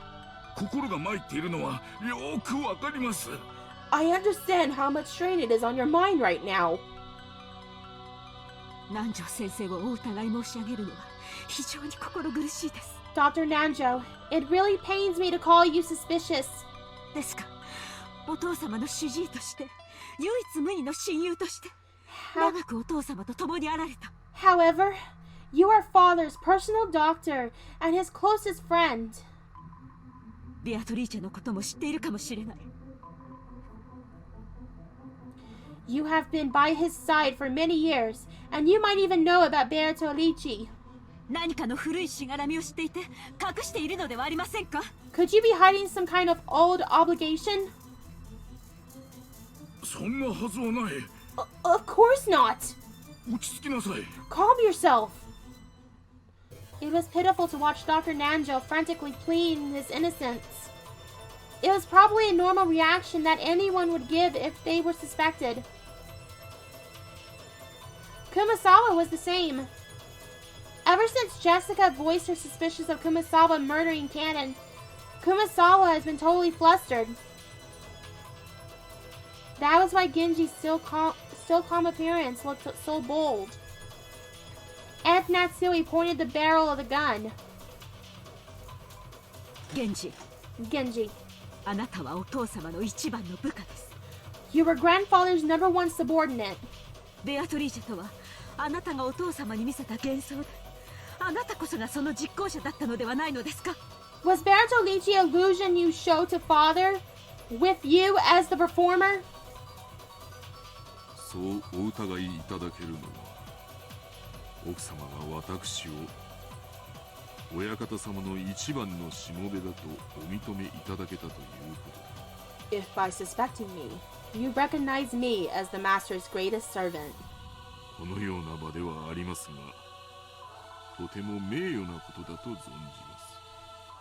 I understand how much strain it is on your mind right now. Dr. Nanjo, it really pains me to call you suspicious. However, you are father's personal doctor and his closest friend. You have been by his side for many years, and you might even know about Bertolucci. Could you be hiding some kind of old obligation? Of course not! Calm yourself! It was pitiful to watch Dr. Nanjo frantically pleading his innocence. It was probably a normal reaction that anyone would give if they were suspected. Kumasawa was the same. Ever since Jessica voiced her suspicions of Kumasawa murdering Cannon, Kumasawa has been totally flustered. That was why Genji's still calm appearance looked so bold. Aunt Natsui pointed the barrel of the gun. Genji. You were grandfather's #1 subordinate. Was Bertolucci illusion you showed to father with you as the performer? If by suspecting me, you recognize me as the master's greatest servant.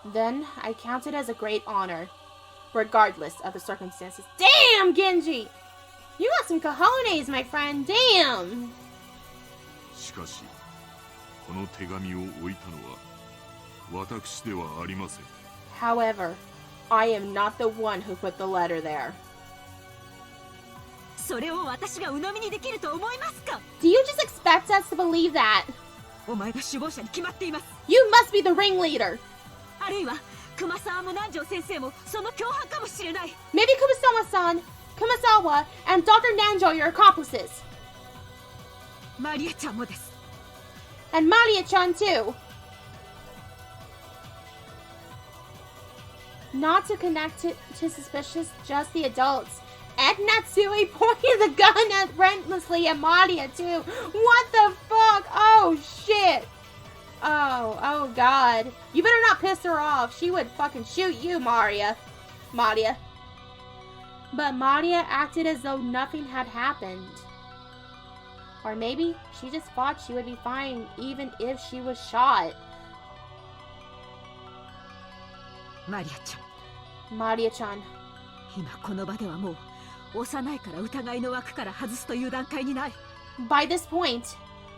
Then I count it as a great honor, regardless of the circumstances. Damn, Genji! You got some cojones, my friend. Damn! However, I am not the one who put the letter there. Do you just expect us to believe that? You must be the ringleader! Maybe Kumasawa and Dr. Nanjo are your accomplices. And Maria-chan too. Not to connect to suspicious, just the adults. And Natsui pointed the gun relentlessly at Maria too. What the fuck? Oh shit. Oh god. You better not piss her off. She would fucking shoot you, Maria. But Maria acted as though nothing had happened. Or maybe she just thought she would be fine even if she was shot. マリアちゃん。 Maria-chan. 今この場ではもう幼いから疑いの枠から外すという段階にない。 By this point,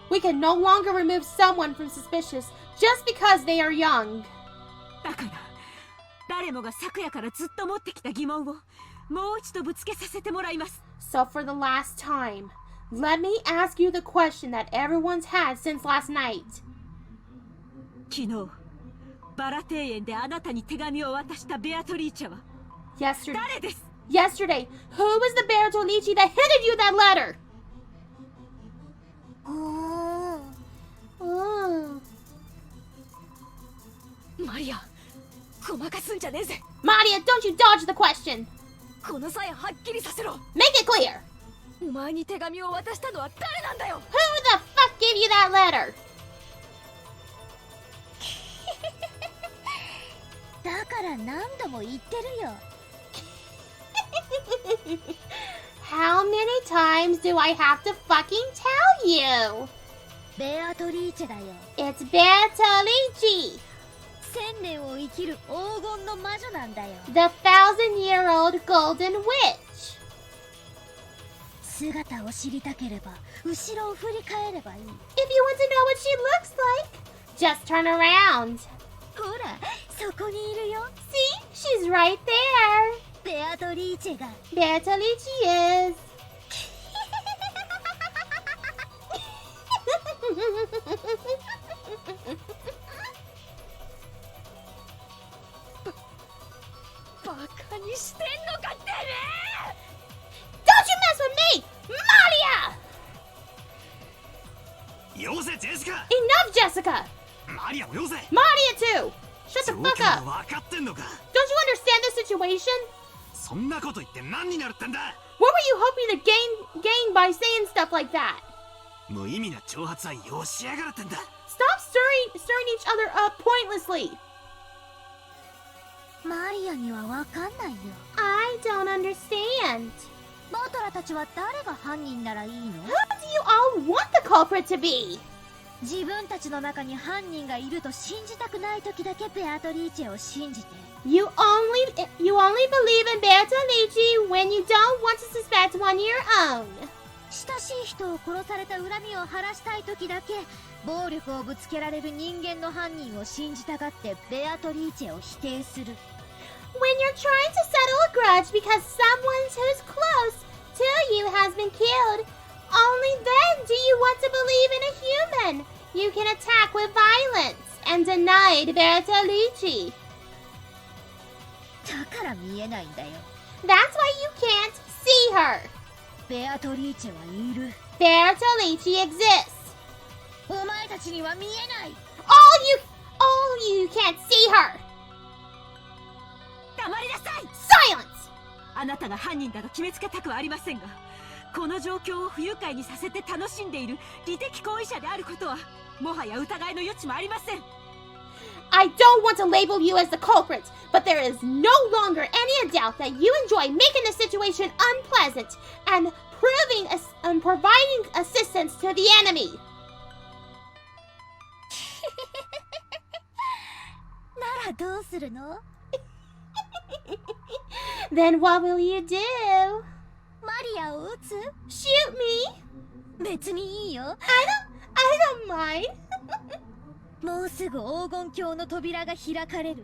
we can no longer remove someone from suspicious just because they are young. だから誰もが昨夜からずっと持ってきた疑問をもう一度ぶつけさせてもらいます。 So for the last time, let me ask you the question that everyone's had since last night. 昨日バラ庭園であなたに手紙を渡したベアトリーチェは Yesterday, 誰です？ yesterday, who was the Bertolucci that handed you that letter? マリア、ごまかすんじゃねえぜ。 Maria, don't you dodge the question. この際はっきりさせろ。 Make it clear. お前に手紙を渡したのは誰なんだよ。 Who the fuck gave you that letter? だから何度も言ってるよ。 How many times do I have to fucking tell you? ベアトリーチェだよ。 It's Bertolucci, 1000年を生きる黄金の魔女なんだよ。 the 1,000-year-old golden witch. 姿を知りたければ後ろを振り返ればいい。 If you want to know what she looks like, just turn around. ほら、そこにいるよ。 See? She's right there. ベアトリーチェが。 Bertolucci is. バカにしてんのかてめえ。 Don't you mess with me, Maria! よせジェシカ。 Enough, Jessica. マリアもよせ。 Maria too. Shut the 状 fuck 況 up. は分かってんのか。 Don't you understand the situation? そんなこと言って何になるってんだ。 What were you hoping to gain by saying stuff like that? 無意味な挑発はよしやがるってんだ。 Stop stirring each other up pointlessly. マリアにはわかんないよ。 I don't understand. バトラたちは誰が犯人ならいいの？ Who do you all want the culprit to be? 自分たちの中に犯人がいると信じたくない時だけベアトリーチェを信じて。 You only believe in Bertolucci when you don't want to suspect one of your own. 親しい人を殺された恨みを晴らしたい時だけ暴力をぶつけられる人間の犯人を信じたがってベアトリーチェを否定する。 When you're trying to settle a grudge because someone who's close to you has been killed, only then do you want to believe in a human you can attack with violence and denied Bertolucci. だから見えないんだよ。 That's why you can't see her. ベアトリーチェはいる。 Bertolucci exists. お前たちには見えない。 All you can't see her. 黙りなさい。 Silence. あなたが犯人だと決めつけたくはありませんが、この状況を不愉快にさせて楽しんでいる利的行為者であることはもはや疑いの余地もありません。 I don't want to label you as the culprit, but there is no longer any doubt that you enjoy making the situation unpleasant and providing assistance to the enemy. ならどうするの？ Then what will you do? マリアを撃つ？ Shoot me? 別にいいよ。I don't mind. もうすぐ黄金鏡の扉が開かれる。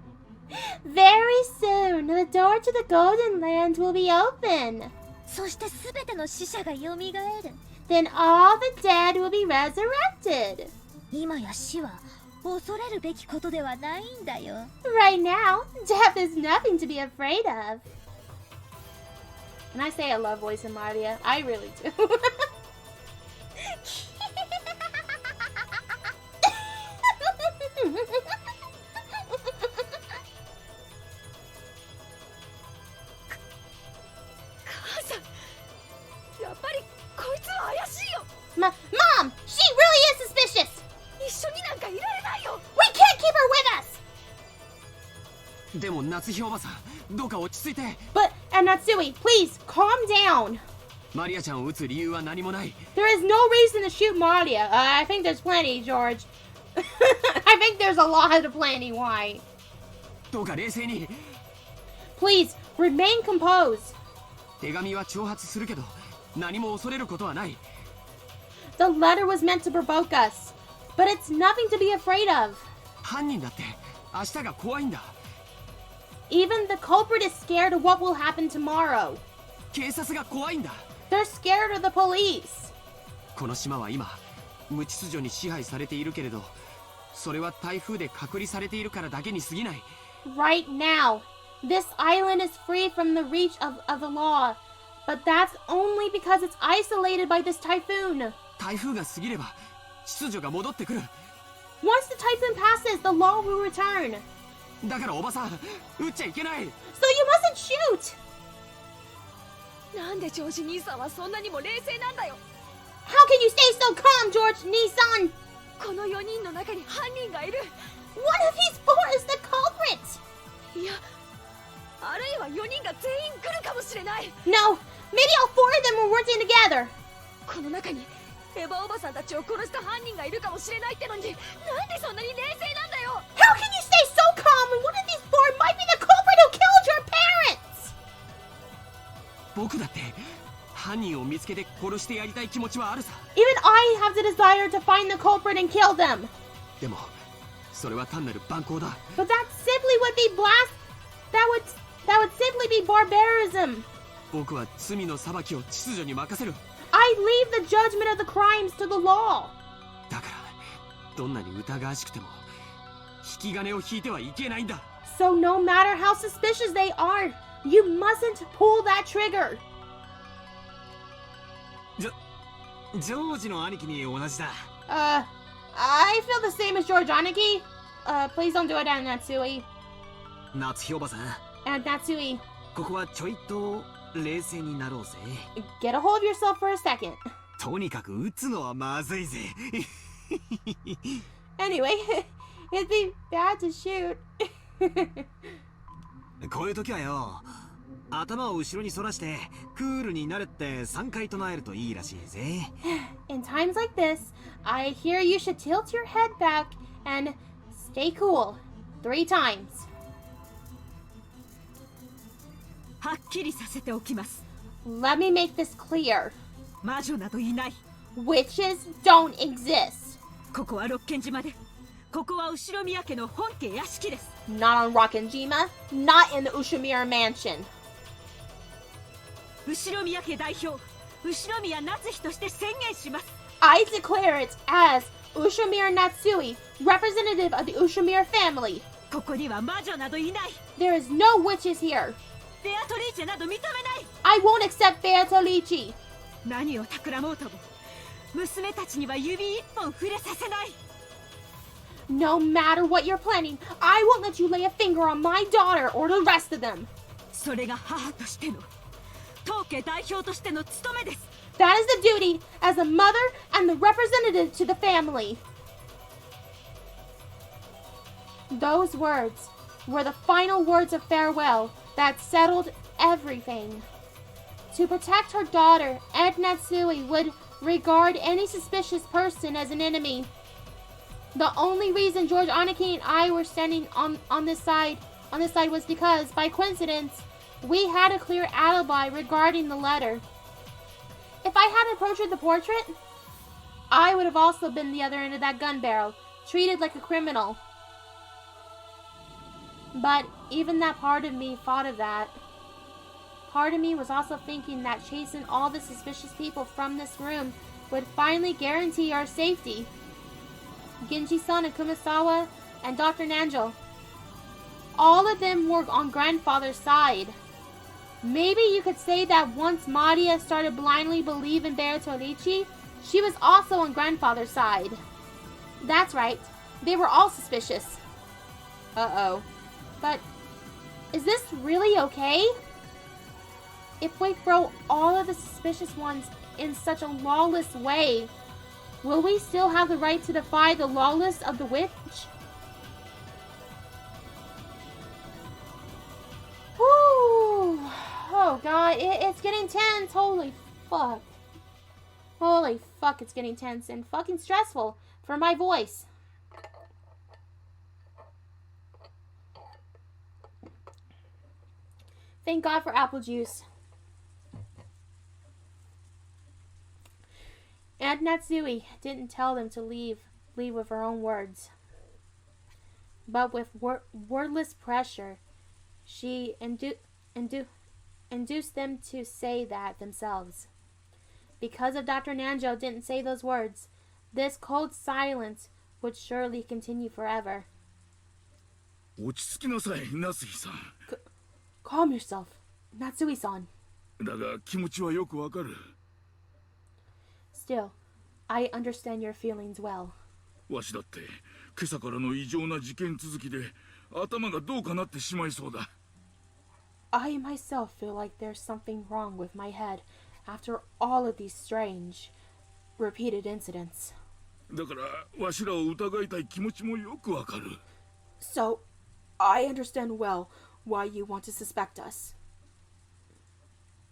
Very soon, the door to the Golden Land will be open. そしてすべての死者がよみがえる。 Then all the dead will be resurrected. 今や死は恐れるべきことではないんだよ。 Right now, death is nothing to be afraid of. And I say I love voice in Maria. I really do. Mom, she really is suspicious. 一緒になんかいられないよ。 We can't keep her with us. でも夏日おばさん、どうか落ち着いて。 But Natsui, please calm down. マリアちゃんを撃つ理由は何もない。 There is no reason to shoot Maria. I think there's plenty, George. I think there's a lot of plenty why. どうか冷静に。 Please, remain composed. 手紙は挑発するけど何も恐れることはない。 The letter was meant to provoke us, but it's nothing to be afraid of. 犯人だって明日が怖いんだ。 Even the culprit is scared of what will happen tomorrow. 警察が怖いんだ。 They're scared of the police. この島は今無秩序に支配されているけれど、それは台風で隔離されているからだけに過ぎない。 Right now, this island is free from the reach of the law, but that's only because it's isolated by this typhoon. 台風が過ぎれば秩序が戻ってくる。 Once the typhoon passes, the law will return. だからおばさん、撃っちゃいけない。 So you mustn't shoot! なんでジョージ兄さんはそんなにも冷静なんだよ。 How can you stay so calm, George Nissan? この4人の中に犯人がいる。 One of these four is the culprit! いや、あるいは4人が全員来るかもしれない。 No, maybe all four of them were working together. この中にエヴァおばさんたちを殺した犯人がいるかもしれないってのに、なんでそんなに冷静なんだよ。 How can you stay so calm when one of these four might be the culprit who killed your parents? 僕だって犯人を見つけて殺してやりたい気持ちはあるさ。 Even I have the desire to find the culprit and kill them. でもそれは単なる蛮行だ。 But that simply would be that would simply be barbarism. 僕は罪の裁きを秩序に任せる。 I leave the judgment of the crimes to the law. だからどんなに疑わしくても引き金を引いてはいけないんだ。 So no matter how suspicious they are, you mustn't pull that trigger. ジョージの兄貴に同じだ。 I feel the same as George Aniki. Please don't do it, and Natsui. 夏日おばさん、 And Natsui, ここはちょいと冷静になろうぜ。 get a hold of yourself for a second. とにかく撃つのはまずいぜ。 Anyway, it'd be bad to shoot. こういう時はよ、頭を後ろに反らしてクールになれって3回唱えるといいらしいぜ。 In times like this, I hear you should tilt your head back and stay cool 3 times. はっきりさせておきます。 Let me make this clear. 魔女などいない。 Witches don't exist. ここはロッケン島で、ここは後ろ宮家の本家屋敷です。 Not on Rokkenjima, not in the Ushiromiya mansion. 後ろ宮家代表、後ろ宮夏日として宣言します。 I declare it as Ushiromiya Natsui, representative of the Ushiromiya family. ここには魔女などいない。 There is no witches here. ベアトリーチェなど認めない。 I won't accept Beatrice. 何を企もうとも、娘たちには指一本触れさせない。 No matter what you're planning, I won't let you lay a finger on my daughter or the rest of them. それが母としての、当家代表としての務めです。 That is the duty as a mother and the representative to the family. Those words were the final words of farewell that settled everything. To protect her daughter, Aunt Natsui would regard any suspicious person as an enemy. The only reason George Aniki and I were standing on this side was because, by coincidence, we had a clear alibi regarding the letter. If I had approached the portrait, I would have also been the other end of that gun barrel, treated like a criminal. But even that part of me thought of that. Part of me was also thinking that chasing all the suspicious people from this room would finally guarantee our safety. Genji-san and Kumasawa and Dr. Nanjo. All of them were on grandfather's side. Maybe you could say that once Maria started blindly believing Beatrice, she was also on grandfather's side. That's right, they were all suspicious. Uh-oh. But is this really okay? If we throw all of the suspicious ones in such a lawless way, will we still have the right to defy the lawless of the witch? Whew. Oh god, it's getting tense. Holy fuck. Holy fuck, it's getting tense and fucking stressful for my voice. Thank God for apple juice. Aunt Natsui didn't tell them to leave with her own words. But with wordless pressure, she induced them to say that themselves. Because if Dr. Nanjo didn't say those words, this cold silence would surely continue forever. 落ち着きなさい、ナスヒさん。Calm yourself, Natsui-san. だが気持ちはよくわかる。Still, I understand your feelings well. わしだって今朝からの異常な事件続きで頭がどうかなってしまいそうだ。I myself feel like there's something wrong with my head after all of these strange, repeated incidents. だからわしらを疑いたい気持ちもよくわかる。So, I understand well why you want to suspect us.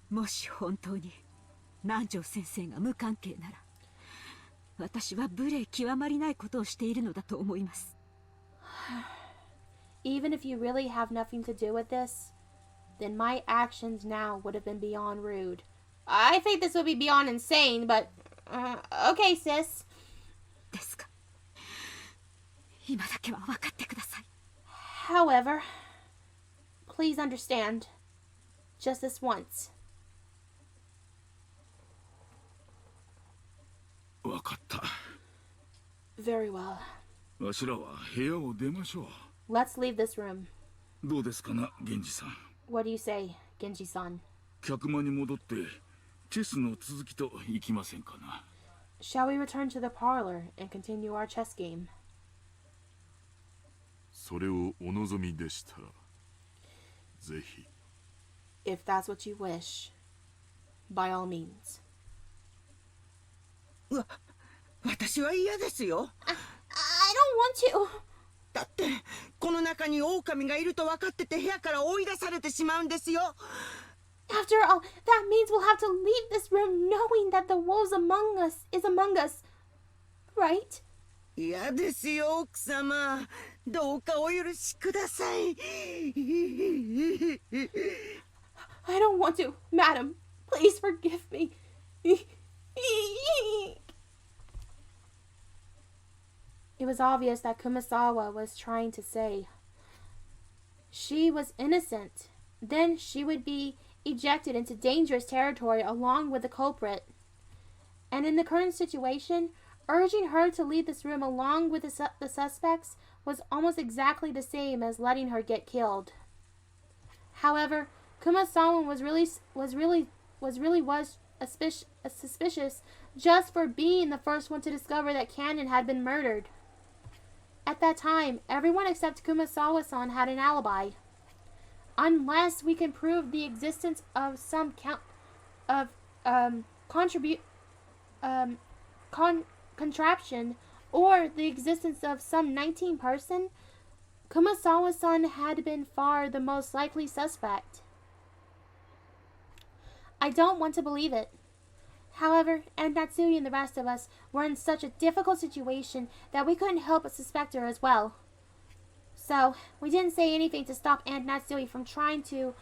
もし本当に南條先生が無関係なら、私は無礼極まりないことをしているのだと思います。Even if you really have nothing to do with this, then my actions now would have been beyond rude. I think this would be beyond insane, but okay, sis. ですか。今だけは分かってください。However, please understand, just this once. わかった。Very well. わしらは部屋を出ましょう。Let's leave this room. どうですかな、源氏さん。What do you say, Genji-san? 客間に戻ってチェスの続きといきませんかな。Shall we return to the parlor and continue our chess game? それをお望みでしたら、ぜひ。If that's what you wish, by all means. 私は嫌ですよ。I don't want to. だってこの中に狼がいると分かってて部屋から追い出されてしまうんですよ。 After all, that means we'll have to leave this room knowing that the wolves is among us. Right? 嫌ですよ、奥様。どうかお許しください。I don't want to, madam. Please forgive me. It was obvious that Kumasawa was trying to say she was innocent. Then she would be ejected into dangerous territory along with the culprit. And in the current situation, urging her to leave this room along with the suspects was almost exactly the same as letting her get killed. However, Kumasawa was suspicious just for being the first one to discover that Cannon had been murdered. At that time, everyone except Kumasawa-san had an alibi. Unless we can prove the existence of some contraption or the existence of some 19 person, Kumasawa-san had been far the most likely suspect. I don't want to believe it. However, Aunt Natsui and the rest of us were in such a difficult situation that we couldn't help but suspect her as well. So, we didn't say anything to stop Aunt Natsui from trying to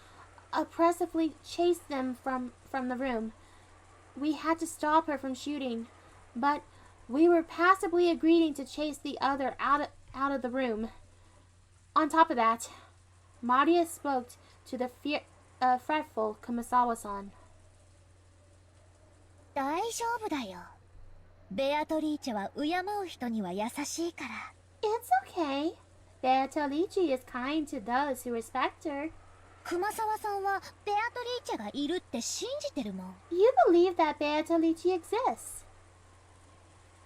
oppressively chase them from the room. We had to stop her from shooting, but we were passively agreeing to chase the other out of the room. On top of that, Maria spoke to the fretful Kumasawa-san. 大丈夫だよ。ベアトリーチェは敬う人には優しいから。It's okay. Beatrice is kind to those who respect her. 熊沢さんはベアトリーチェがいるって信じてるもん。You believe that Beatrice exists.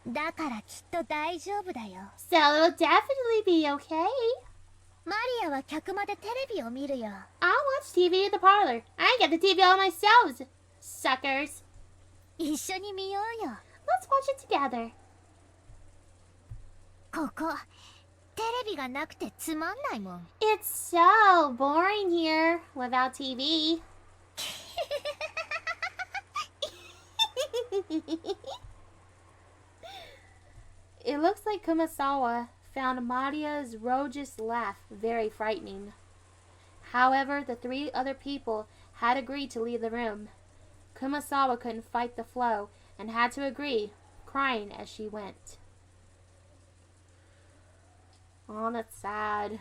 だからきっと大丈夫だよ。So it'll definitely be okay. マリアは客間でテレビを見るよ。I'll watch TV in the parlor. I get the TV all myself. Suckers. 一緒に見ようよ。Let's watch it together. ここ、テレビがなくてつまんないもん。It's so boring here without TV. It looks like Kumasawa found Maria's raucous laugh very frightening. However, the 3 other people had agreed to leave the room. Kumasawa couldn't fight the flow and had to agree, crying as she went. Oh, that's sad.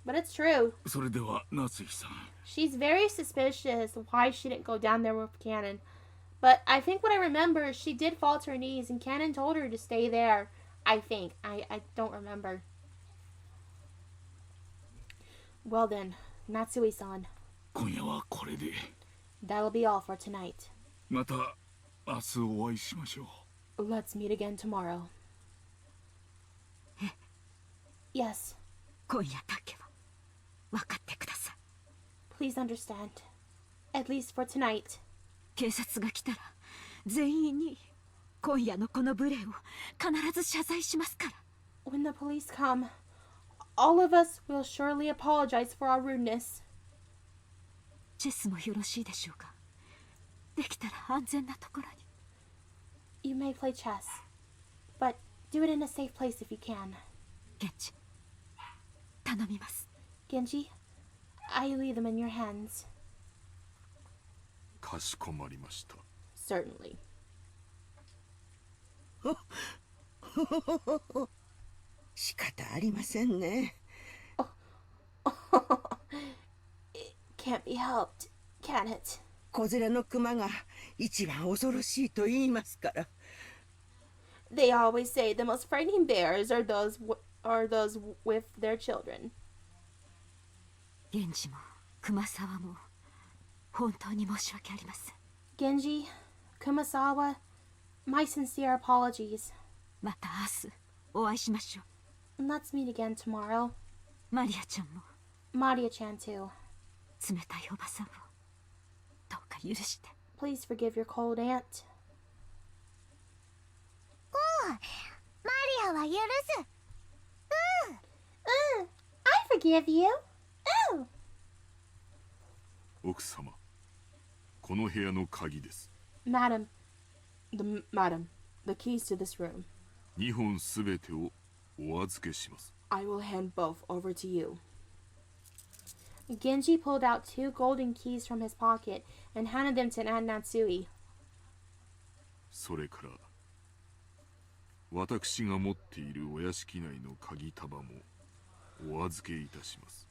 But it's true. それでは夏日さん She's very suspicious why she didn't go down there with Cannon. But I think what I remember is she did fall to her knees and Cannon told her to stay there. I think. I don't remember. Well then, Natsui-san. 今夜はこれで That'll be all for tonight. また明日お会いしましょう Let's meet again tomorrow. Yes, 今夜だけは分かってください。 please understand. At least for tonight. 警察が来たら全員に今夜のこの無礼を必ず謝罪しますから。 When the police come, all of us will surely apologize for our rudeness. チェスもよろしいでしょうか。できたら安全なところに。 You may play chess, but do it in a safe place if you can. 現地頼みます。 Genji, I leave them in your hands. かしこまりました Certainly. 仕方ありませんね。 It can't be helped, can it? 子連れの熊が一番恐ろしいと言いますから。 They always say the most frightening bears are those with their children. 源氏も熊沢も本当に申し訳ありません。 Genji, Kumasawa, my sincere apologies. また明日お会いしましょう。 Let's meet again tomorrow. マリアちゃんも Maria-chan too. 冷たいおばさんをどうか許して。 Please forgive your cold aunt. マリアは許す。I forgive you. 奥様この部屋の鍵です Madam, the keys to this room. 2本すべてをお預けします I will hand both over to you. Genji pulled out 2 golden keys from his pocket and handed them to Natsui. それから私が持っているお屋敷内の鍵束もお預けいたします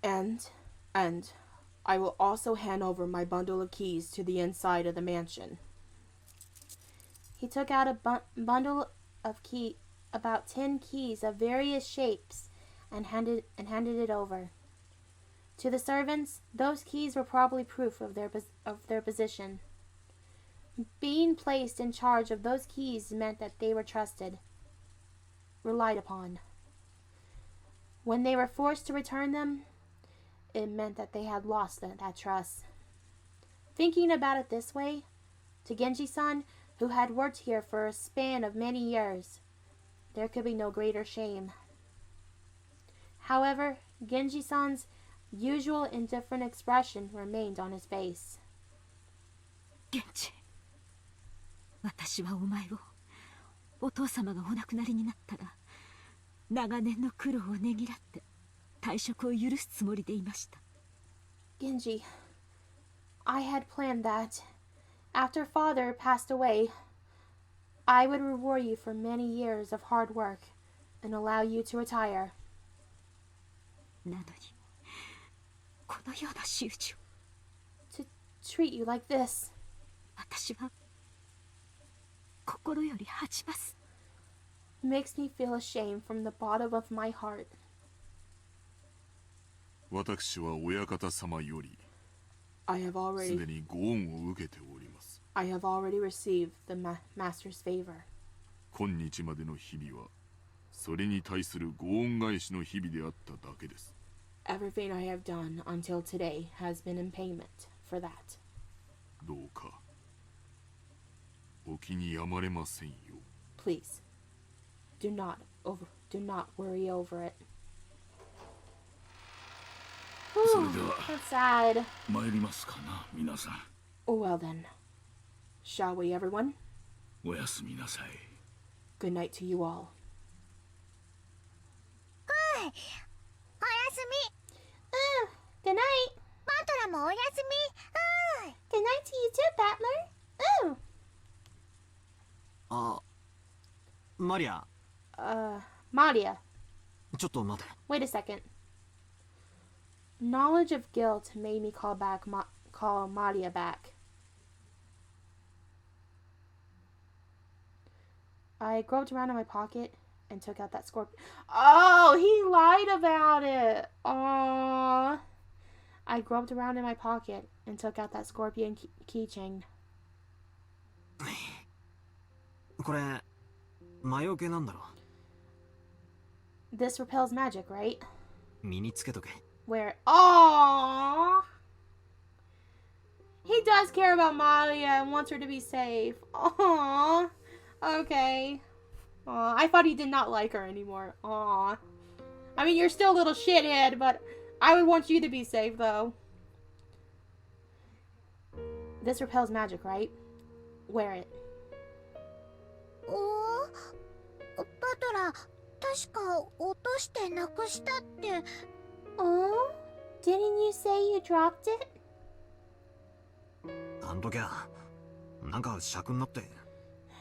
And I will also hand over my bundle of keys to the inside of the mansion. He took out a bundle of about 10 keys of various shapes and handed it over. To the servants, those keys were probably proof of their position. Being placed in charge of those keys meant that they were trusted, relied upon. When they were forced to return them, it meant that they had lost that trust. Thinking about it this way, to Genji-san, who had worked here for a span of many years, there could be no greater shame. However, Genji-san's usual indifferent expression remained on his face. 源氏、私はお前をお父様がお亡くなりになったら長年の苦労をねぎらって退職を許すつもりでいました。 Genji, I had planned that, after father passed away, I would reward you for many years of hard work and allow you to retire. なのに、このような仕打ちを。 To treat you like this. 私は心より恥じます。 Makes me feel ashamed from the bottom of my heart. 私は親方様より I have すで already にご恩を受けております received the master's favor. 今日までの日々はそれに対するご恩返しの日々であっただけです Everything I have done until today has been in payment for that. どうかお気にやまれませんよ Please, do not worry over it. それでは That's sad. 参りますかな皆さん Well then, shall we, everyone? おやすみなさい Good night to you all. おやすみ。Good night. バトラもおやすみ。Good night to you too, Battler. Ooh. あ、マリア、 Maria. ちょっと待て。 Wait a second. Knowledge of guilt made me call Maria back. I groped around in my pocket and took out that scorpion. Oh, he lied about it. Aww. I groped around in my pocket and took out that scorpion keychain. これ、魔除けなんだろ。 This repels magic, right? 身につけとけ。 Where? Aww. He does care about Maria and wants her to be safe. Aww. Okay. Aw, I thought he did not like her anymore. Aw. I mean, you're still a little shithead, but I would want you to be safe, though. This repels magic, right? Wear it. バトラ、確か落としてなくしたって。Oh? Didn't you say you dropped it? あん時は、なんか尺になって、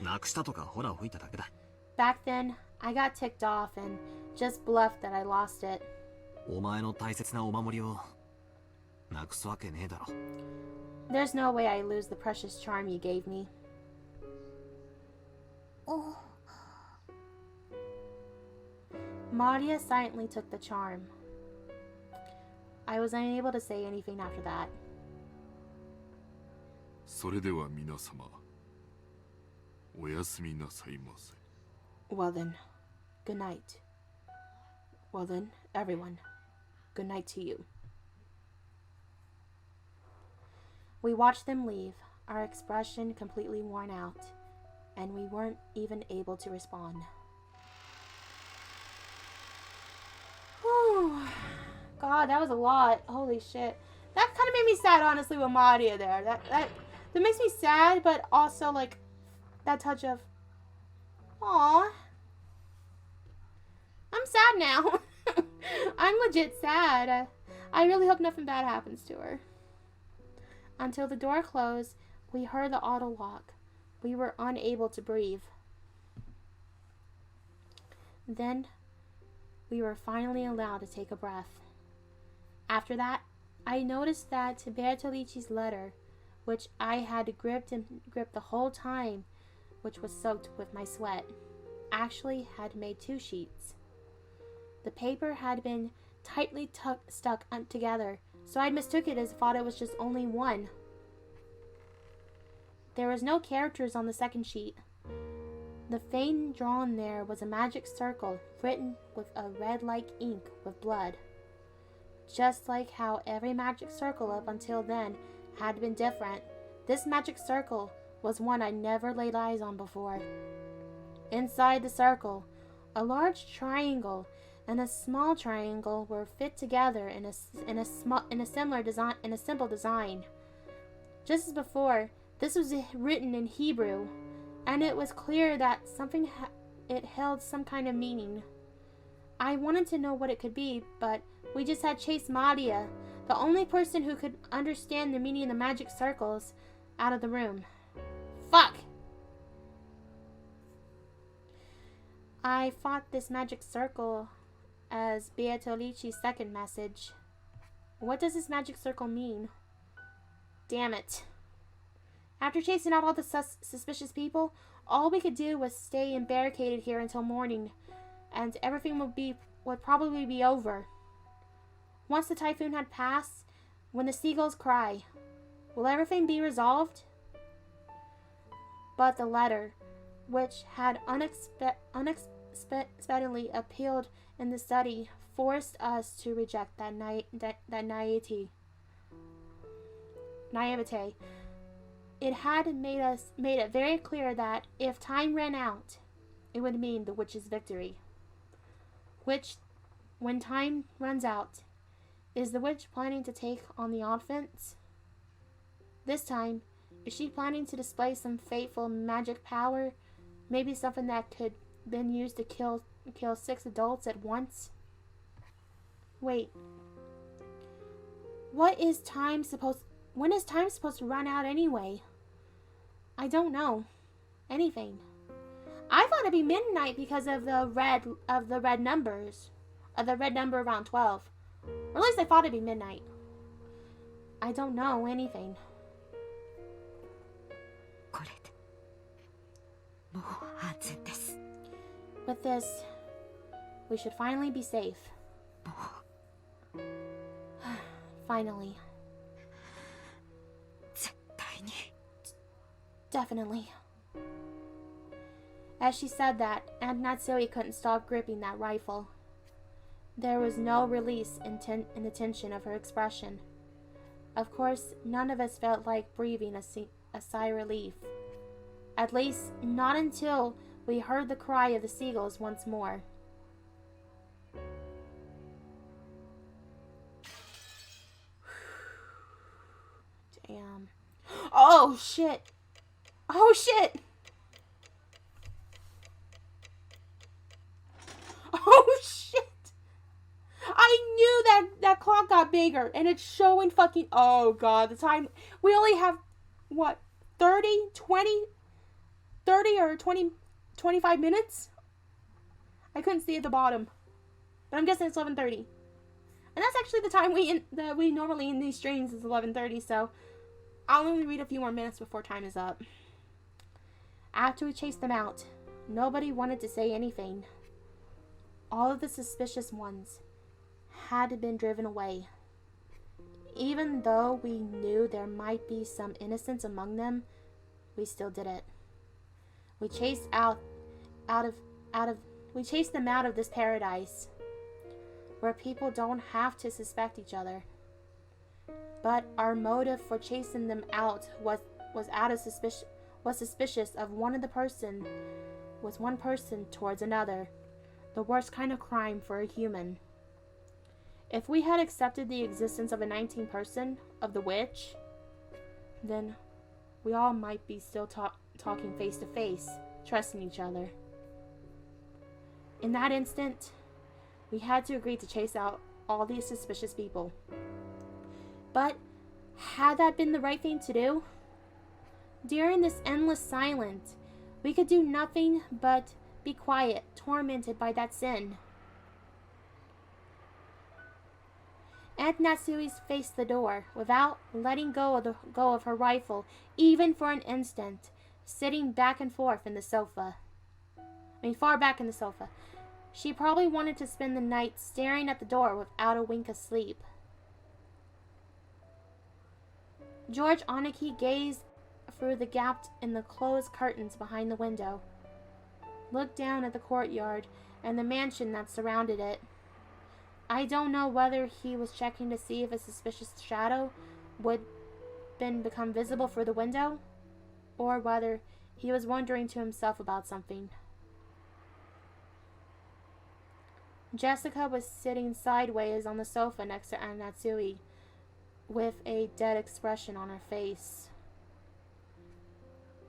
なくしたとかほら吹いただけだ。Back then, I got ticked off and just bluffed that I lost it. お前の大切なお守りを、なくすわけねえだろ。There's no way I lose the precious charm you gave me. Maria silently took the charm. I was unable to say anything after that. それでは皆様、おやすみなさいませ。 Well then, good night. Well then, everyone, good night to you. We watched them leave, our expression completely worn out, and we weren't even able to respond. Whew. God, that was a lot. Holy shit. That kind of made me sad, honestly, with Maria there. That makes me sad, but also, like, that touch of, aww. I'm sad now. I'm legit sad. I really hope nothing bad happens to her. Until the door closed, we heard the auto lock. We were unable to breathe. Then, we were finally allowed to take a breath. After that, I noticed that Beatrice's letter, which I had gripped the whole time, which was soaked with my sweat, actually had made 2 sheets. The paper had been tightly stuck together, so I mistook it as thought it was just only one. There was no characters on the second sheet. The thing drawn there was a magic circle written with a red-like ink with blood. Just like how every magic circle up until then had been different, this magic circle was one I never laid eyes on before. Inside the circle, a large triangle and a small triangle were fit together in a simple design. Just as before, this was written in Hebrew, and it was clear that it held some kind of meaning. I wanted to know what it could be, but we just had chased Maria, the only person who could understand the meaning of the magic circles, out of the room. Fuck! I thought this magic circle as Beatrice's second message. What does this magic circle mean? Damn it. After chasing out all the suspicious people, all we could do was stay barricaded here until morning, and everything would probably be over. Once the typhoon had passed, when the seagulls cry, will everything be resolved? But the letter, which had unexpectedly appeared in the study, forced us to reject that naivete. It had made it very clear that if time ran out, it would mean the witch's victory. Which, when time runs out, is the witch planning to take on the offense? This time, is she planning to display some fateful magic power? Maybe something that could been used to kill 6 adults at once? Wait. When is time supposed to run out anyway? I don't know anything. I thought it'd be midnight because of the red numbers. Of the red number around 12. Or at least I thought it'd be midnight. I don't know anything. これでもう安全です。 With this, we should finally be safe. Finally. 絶対に Definitely. As she said that, Aunt Natsui couldn't stop gripping that rifle. There was no release in the tension of her expression. Of course, none of us felt like breathing a sigh of relief. At least, not until we heard the cry of the seagulls once more. Damn. Oh, shit! Oh, shit! Oh, shit! I knew that clock got bigger, and it's showing fucking... Oh, God, the time... We only have, what, 30 or 20, 25 minutes? I couldn't see at the bottom. But I'm guessing it's 11:30. And that's actually the time we normally end these streams is 11:30, so I'll only read a few more minutes before time is up. After we chased them out, nobody wanted to say anything. All of the suspicious ones had been driven away. Even though we knew there might be some innocence among them, we still did it. We chased we chased them out of this paradise where people don't have to suspect each other. But our motive for chasing them out was suspicious of one person towards another. The worst kind of crime for a human. If we had accepted the existence of a 19th person, of the witch, then we all might be still talking face to face, trusting each other. In that instant, we had to agree to chase out all these suspicious people. But had that been the right thing to do? During this endless silence, we could do nothing but be quiet, tormented by that sin. Aunt Natsui faced the door, without letting go of her rifle, even for an instant, sitting back and forth in the sofa. Far back in the sofa. She probably wanted to spend the night staring at the door without a wink of sleep. George Oniki gazed through the gap in the closed curtains behind the window, looked down at the courtyard and the mansion that surrounded it. I don't know whether he was checking to see if a suspicious shadow would become visible through the window, or whether he was wondering to himself about something. Jessica was sitting sideways on the sofa next to Aunt Natsui, with a dead expression on her face.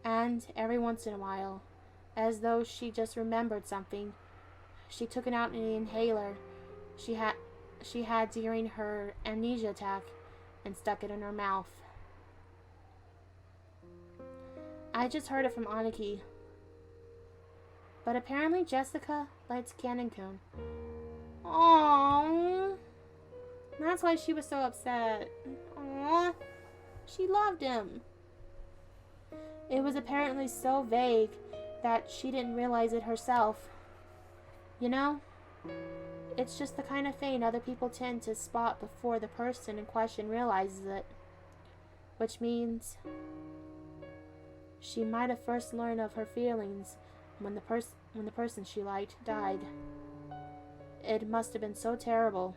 And every once in a while, as though she just remembered something, she took out an inhaler she had during her amnesia attack and stuck it in her mouth. I just heard it from Aniki. But apparently Jessica likes Canon-kun. Aww. That's why she was so upset. Aww. She loved him. It was apparently so vague that she didn't realize it herself. You know? It's just the kind of thing other people tend to spot before the person in question realizes it. Which means she might have first learned of her feelings when the person she liked died. It must have been so terrible,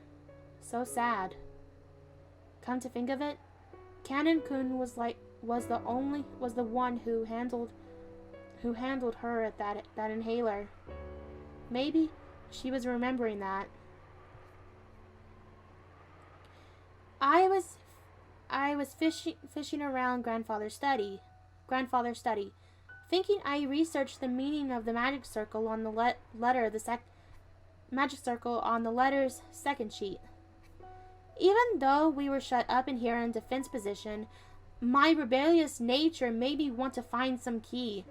so sad. Come to think of it, Canon-kun was the one who handled her at that inhaler. Maybe she was remembering that. I was fishing around grandfather's study, thinking I researched the meaning of the magic circle on the magic circle on the letter's second sheet. Even though we were shut up in here in defense position, my rebellious nature made me want to find some key.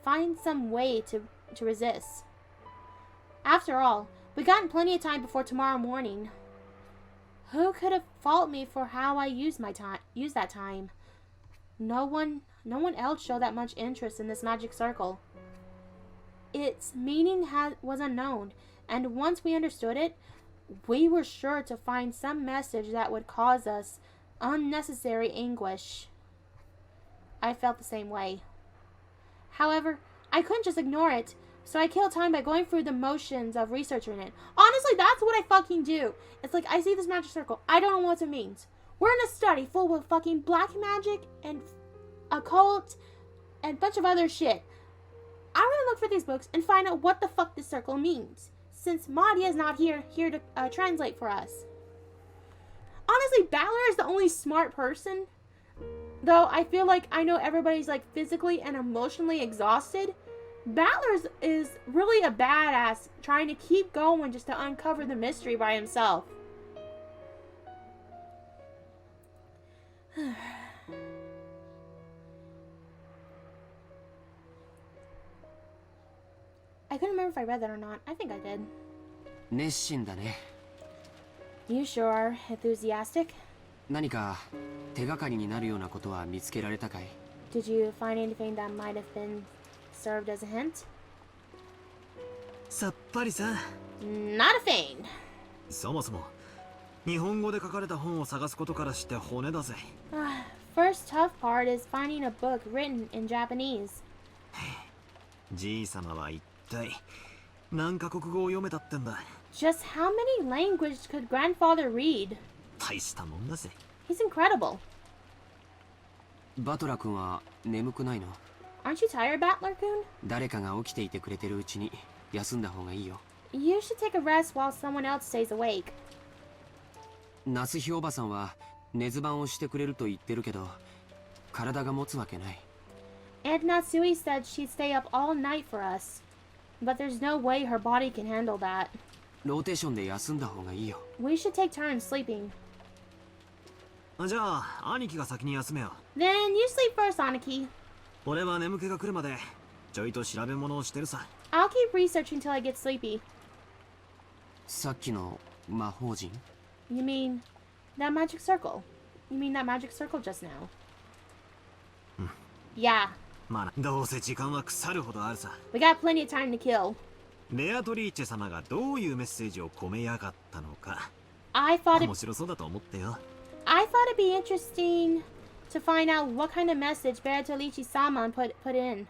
Find some way to resist. After all, we got plenty of time before tomorrow morning. Who could have faulted me for how I used that time? No one else showed that much interest in this magic circle. Its meaning was unknown, and once we understood it, we were sure to find some message that would cause us unnecessary anguish. I felt the same way. However, I couldn't just ignore it, so I killed time by going through the motions of researching it. Honestly, that's what I fucking do. It's like, I see this magic circle. I don't know what it means. We're in a study full of fucking black magic and occult and a bunch of other shit. I'm gonna look for these books and find out what the fuck this circle means, since Madia is not here to translate for us. Honestly, Battler is the only smart person. Though I feel like I know everybody's like physically and emotionally exhausted. Battler is really a badass trying to keep going just to uncover the mystery by himself. I couldn't remember if I read that or not. I think I did. 熱心だね。 You sure are enthusiastic. 何か手がかりになるようなことは見つけられたかい? Did you find anything that might have been served as a hint? さっぱりさ。 Not a thing. そもそも日本語で書かれた本を探すことからして骨だぜ。First tough part is finding a book written in Japanese. じいさまは一体何カ国語を読めたってんだ。 Just how many languages could grandfather read? 大したもんだぜ。 He's incredible. バトラ君は眠くないの? Aren't you tired, Battler-kun? 誰かが起きていてくれてるうちに休んだ方がいいよ。 You should take a rest while someone else stays awake. ナスヒおばさんは寝ズバンをしてくれると言ってるけど、体が持つわけない。 Aunt Natsui said she'd stay up all night for us. But there's no way her body can handle that. ローテーションで休んだ方がいいよ。 We should take turns sleeping. じゃあ兄貴が先に休めよ。 Then you sleep first, Aniki. 俺は眠気が来るまでちょいと調べ物をしてるさ。 I'll keep researching till I get sleepy. さっきの魔法陣? You mean that magic circle? You mean that magic circle just now? Yeah. まあどうせ時間は腐るほどあるさ。 We got plenty of time to kill. ベアトリーチェ様がどういうメッセージを込めやがったのか。 I thought 面白そうだと思ってよ。 it'd be interesting to find out what kind of message Beatrice-sama put in.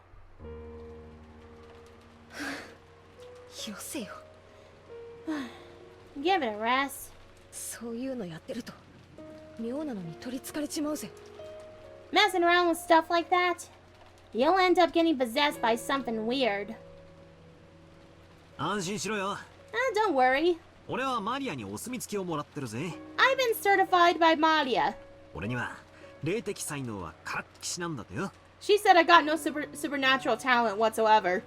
よせよ。 Give it a rest. そういうのやってると妙なのに取りつかれちまうぜ。 Messing around with stuff like that, you'll end up getting possessed by something weird. 安心しろよ。 Don't worry. 俺はマリアにお墨付きをもらってるぜ。 I've been certified by Malia. 俺には霊的才能はからっきしなんだとよ。 She said I got no supernatural talent whatsoever.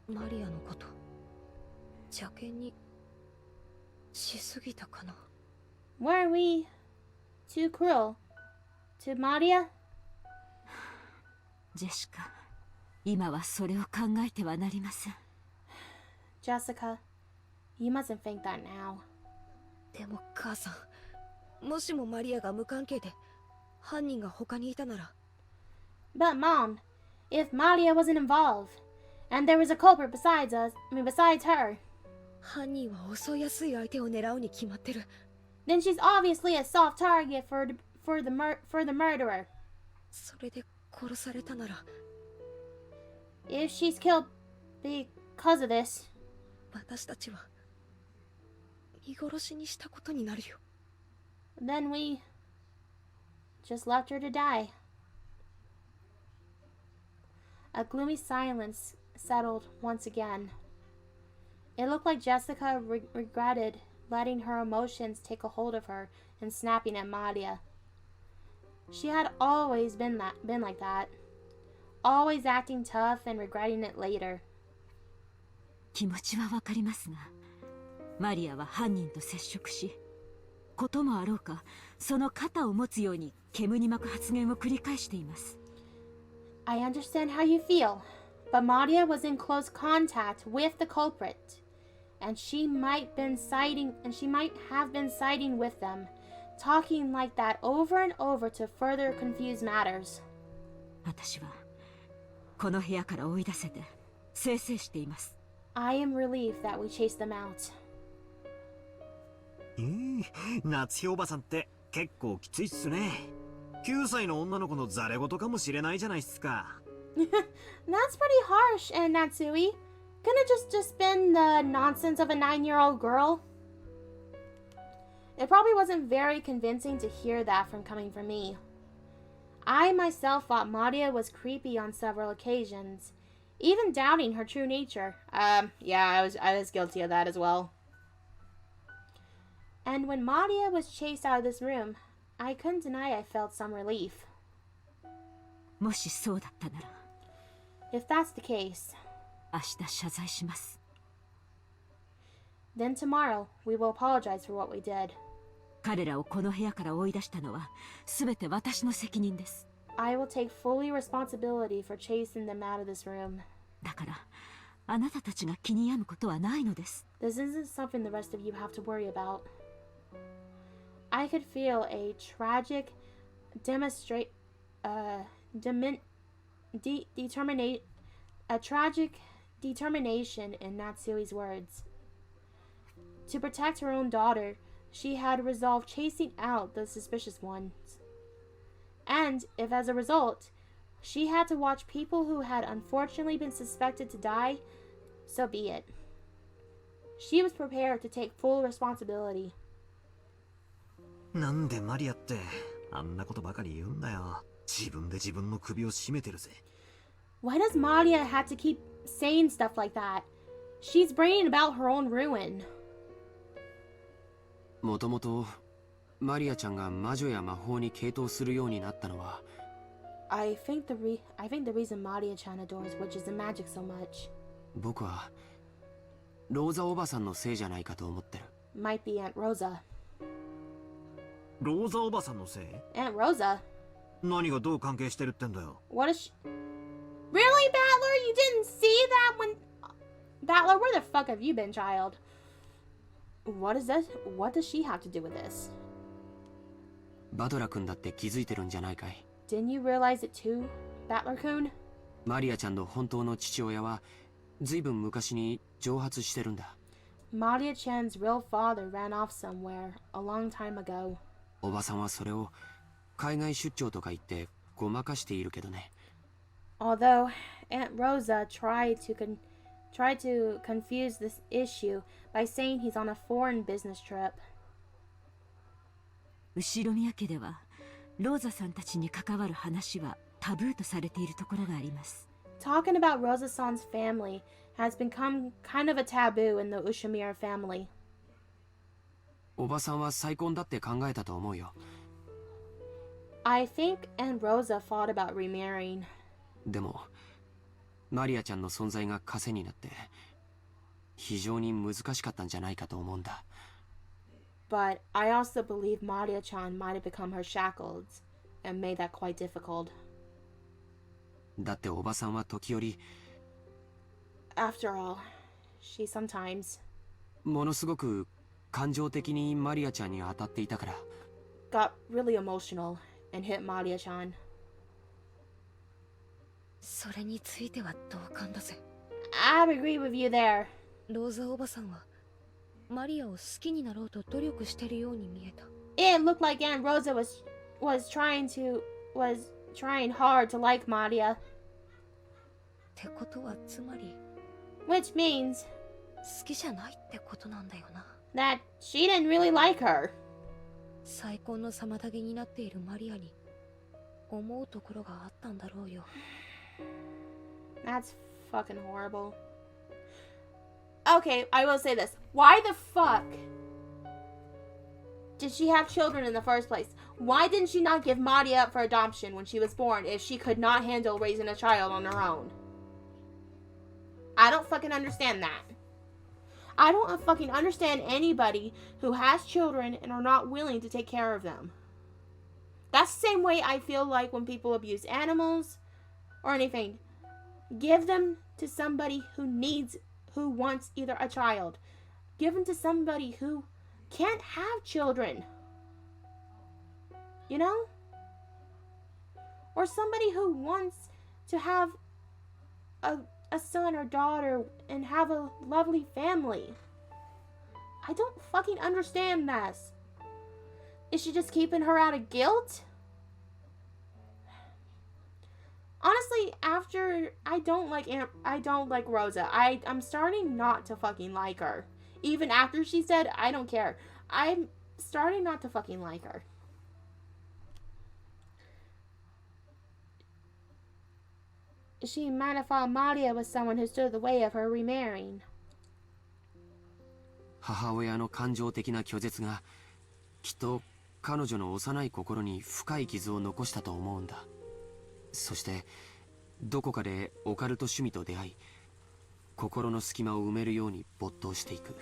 マリアのこと邪険にしすぎたかな。 Were we too cruel to Maria? ジェシカ、今はそれを考えてはなりません。 Jessica, you mustn't think that now. でも母さん、もしもマリアが無関係で犯人が他にいたなら。 But Mom, if Malia wasn't involved, and there was a culprit besides her, 犯人は襲いやすい相手を狙うに決まってる。 then she's obviously a soft target for the murderer. それで殺されたなら。 If she's killed because of this, 私たちは見殺しにしたことになるよ。 then we just left her to die. A gloomy silence settled once again. It looked like Jessica regretted letting her emotions take a hold of her and snapping at Maria. She had always been like that. Always acting tough and regretting it later. 気持ちはわかりますが、マリアは犯人と接触し、こともあろうか、その肩を持つように煙に巻く発言を繰り返しています。I understand how you feel, but Maria was in close contact with the culprit, and she might have been siding with them, talking like that over and over to further confuse matters. 私はこの部屋から追い出せて清々しています。I am relieved that we chased them out. 夏日おばさんって結構きついっすね。9歳の女の子のザレ言かもしれないじゃないっすか。That's pretty harsh, and Natsui. Couldn't it just been the nonsense of a 9-year-old girl? It probably wasn't very convincing to hear that coming from me. I myself thought Maria was creepy on several occasions, even doubting her true nature. Yeah, I was guilty of that as well. And when Maria was chased out of this room, I couldn't deny I felt some relief. もしそうだったなら、 If that's the case, 明日謝罪します。 then tomorrow we will apologize for what we did. 彼らをこの部屋から追い出したのは全て私の責任です。 I will take fully responsibility for chasing them out of this room. だからあなたたちが気に病むことはないのです。 This isn't something the rest of you have to worry about. I could feel a tragic determination in Natsui's words. To protect her own daughter, she had resolved chasing out the suspicious ones. And if as a result, she had to watch people who had unfortunately been suspected to die, so be it. She was prepared to take full responsibility. なんでマリアってあんなことばかり言うんだよ。自分で自分の首を絞めてるぜ。Why does Maria have to keep saying stuff like that? She's bringing about her own ruin. もともとマリアちゃんが魔女や魔法に傾倒するようになったのは I think the reason Maria-chan adores witches and magic so much 僕はローザおばさんのせいじゃないかと思ってる。 might be Aunt Rosa. ローザおばさんのせい？ Aunt Rosa? 何がどう関係してるってんだよ。 What is she? Really, Battler? You didn't see that when... Battler, where the fuck have you been, child? What is this? What does she have to do with this? バトラ君だって気づいてるんじゃないかい。 Didn't you realize it too, Battler-kun? マリアちゃんの本当の父親はずいぶん昔に蒸発してるんだ。 Maria-chan's real father ran off somewhere a long time ago. おばさんはそれを海外出張とか言ってごまかしているけどね。 Although Aunt Rosa tried to confuse this issue by saying he's on a foreign business trip. 後ろ宮家ではローザさんたちに関わる話はタブーとされているところがあります。 Talking about Rosa-san's family has become kind of a taboo in the Ushiromiya family. おばさんは再婚だって考えたと思うよ。 I think Aunt Rosa thought about remarrying. でもマリアちゃんの存在が枷になって非常に難しかったんじゃないかと思うんだ。 But I also believe Maria-chan might have become her shackles and made that quite difficult. だっておばさんは時折 After all, she sometimes ものすごく感情的にマリアちゃんに当たっていたから。 got really emotional and hit Maria-chan. それについては同感だぜ。 I agree with you there. ローザおばさんはマリアを好きになろうと努力してるように見えた。 It looked like Aunt Rosa was trying hard to like Maria. ってことはつまり Which means 好きじゃないってことなんだよな。 that she didn't really like her. 再婚の妨げになっているマリアに思うところがあったんだろうよ。 That's fucking horrible. Okay, I will say this. Why the fuck did she have children in the first place? Why didn't she not give Maria up for adoption when she was born if she could not handle raising a child on her own? I don't fucking understand that. I don't fucking understand anybody who has children and are not willing to take care of them. That's the same way I feel like when people abuse animals or anything. Give them to somebody who wants either a child. Give them to somebody who can't have children. You know? Or somebody who wants to have a son or daughter and have a lovely family. I don't fucking understand this. Is she just keeping her out of guilt? Honestly, after I don't like Rosa. I'm starting not to fucking like her. Even after she said I don't care. I'm starting not to fucking like her. She might have thought Maria was someone who stood in the way of her remarrying. 母親の感情的な拒絶がきっと彼女の幼い心に深い傷を残したと思うんだ。そしてどこかでオカルト趣味と出会い、心の隙間を埋めるように没頭していく。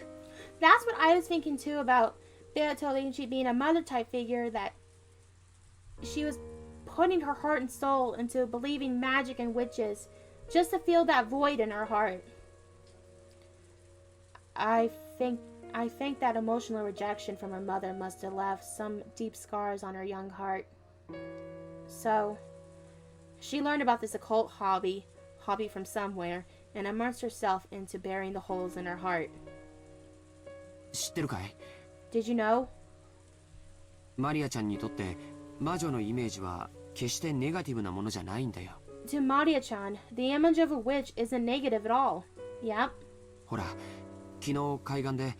That's what I was thinking too about Beatrice being a mother type figure, that she was putting her heart and soul into believing magic and witches just to feel that void in her heart. I think that emotional rejection from her mother must have left some deep scars on her young heart. So, she learned about this occult hobby from somewhere, and immersed herself into burying the holes in her heart. 知ってるかい? Did you know? マリアちゃんにとって魔女のイメージは決してネガティブなものじゃないんだよ。To Maria-chan, the image of a witch isn't negative at all. Yep. ほら、昨日海岸で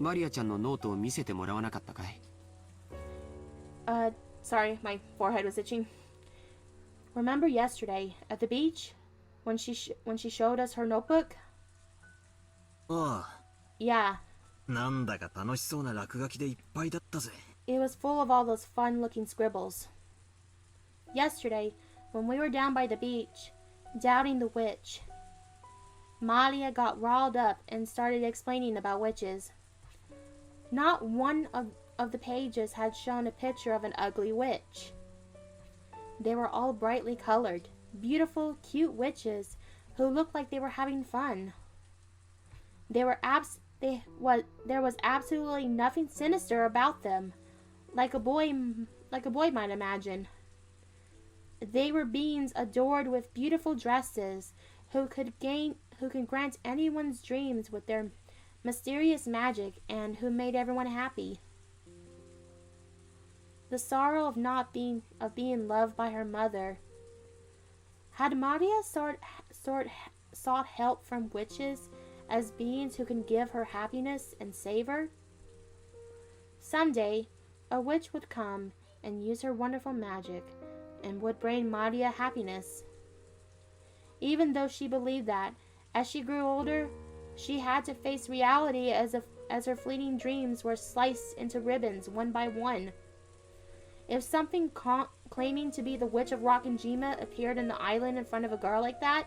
マリアちゃんのノートを見せてもらわなかったかい? Sorry, my forehead was itching. Remember yesterday at the beach when she showed us her notebook? ああ。Yeah. なんだか楽しそうな落書きでいっぱいだったぜ。It was full of all those fun-looking scribbles. Yesterday, when we were down by the beach, doubting the witch, Malia got riled up and started explaining about witches. Not one of the pages had shown a picture of an ugly witch. They were all brightly colored, beautiful, cute witches who looked like they were having fun. There was absolutely nothing sinister about them, like a boy might imagine. They were beings adored with beautiful dresses, who could grant anyone's dreams with their mysterious magic, and who made everyone happy. The sorrow of being loved by her mother. Had Maria sought help from witches as beings who can give her happiness and save her? Someday, a witch would come and use her wonderful magic and would bring Maria happiness. Even though she believed that, as she grew older, she had to face reality as her fleeting dreams were sliced into ribbons one by one. If something claiming to be the witch of Rokkenjima appeared in the island in front of a girl like that,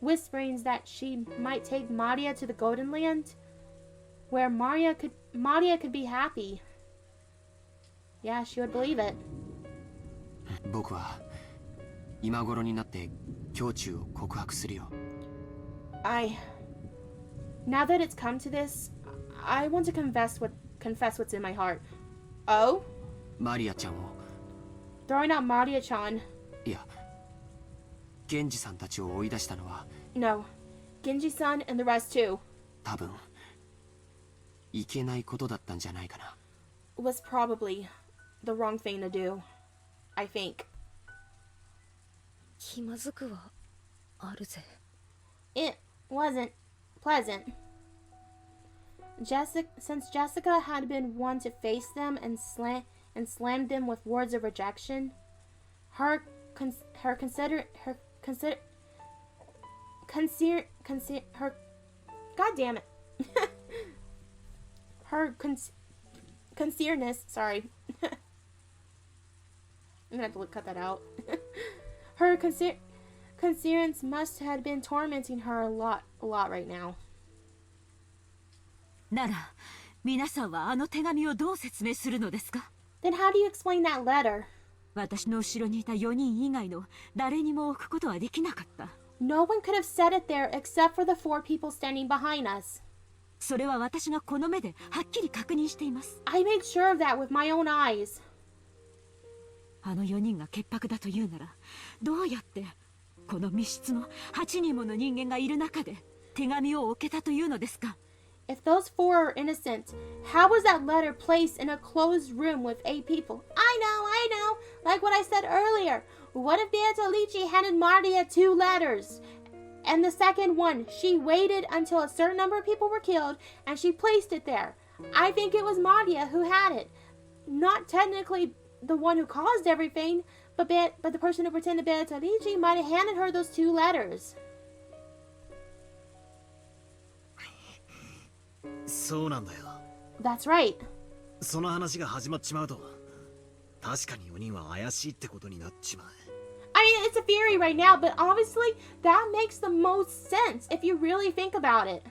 whisperings that she might take Maria to the Golden Land, where Maria could be happy. Yeah, she would believe it. 僕は今頃になって胸中を告白するよ。Now that it's come to this, I want to confess what's in my heart. Oh? マリアちゃんを。Throwing out Maria-chan. いや、源氏さんたちを追い出したのは。No, Genji-san and the rest too. 多分いけないことだったんじゃないかな。Was probably the wrong thing to do, I think. 気まずくはあるぜ。It wasn't pleasant. Since Jessica had been one to face them and slammed them with words of rejection, her God damn it. Her sincereness, sorry. I'm gonna have to cut that out. Her concerns must have been tormenting her a lot right now. なら皆さんはあの手紙をどう説明するのですか？ Then how do you explain that letter? 私の後ろにいた4人以外の誰にも置くことはできなかった。 No one could have set it there except for the 4 people standing behind us. それは私がこの目ではっきり確認しています。 I made sure of that with my own eyes. あの4人が潔白だというなら、どうやってこの密室の8人もの人間がいる中で手紙を置けたというのですか？ If those 4 are innocent, how was that letter placed in a closed room with 8 people? I know. Like what I said earlier. What if Beatrice handed Mardia 2 letters? And the second one, she waited until a certain number of people were killed and she placed it there. I think it was Mardia who had it. Not technically the one who caused everything, but the person who pretended Beatrice might have handed her those 2 letters. そうなんだよ。 That's right. その話が始まっちまうと、確かに4人は怪しいってことになっちまう。I mean, it's a theory right now, but obviously that makes the most sense if you really think about it.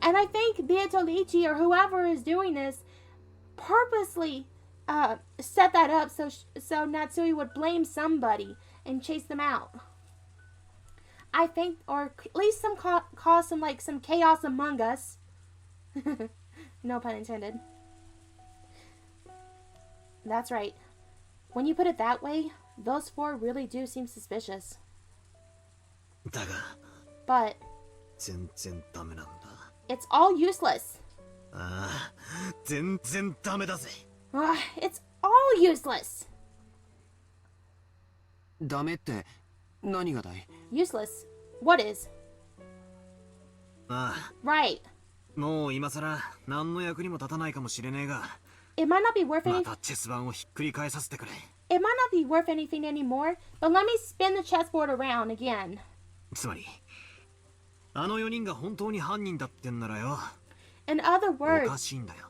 And I think Beatrice or whoever is doing this purposely set that up so Natsui would blame somebody and chase them out. I think, or at least cause some chaos among us. No pun intended. That's right. When you put it that way, those 4 really do seem suspicious. だが、 But 全然ダメなんだ。 it's all useless. ああ、全然ダメだぜ。It's all useless. ダメって何がだい？ Useless. What is? ああ、 Right. もう今さら何の役にも立たないかもしれねえが、 It might not be worth ま anything. たチェス盤をひっくり返させてくれ。 It might not be worth anything anymore, but let me spin the chessboard around again. つまり、あの4人が本当に犯人だってんならよ。 In other おか words, しいんだよ。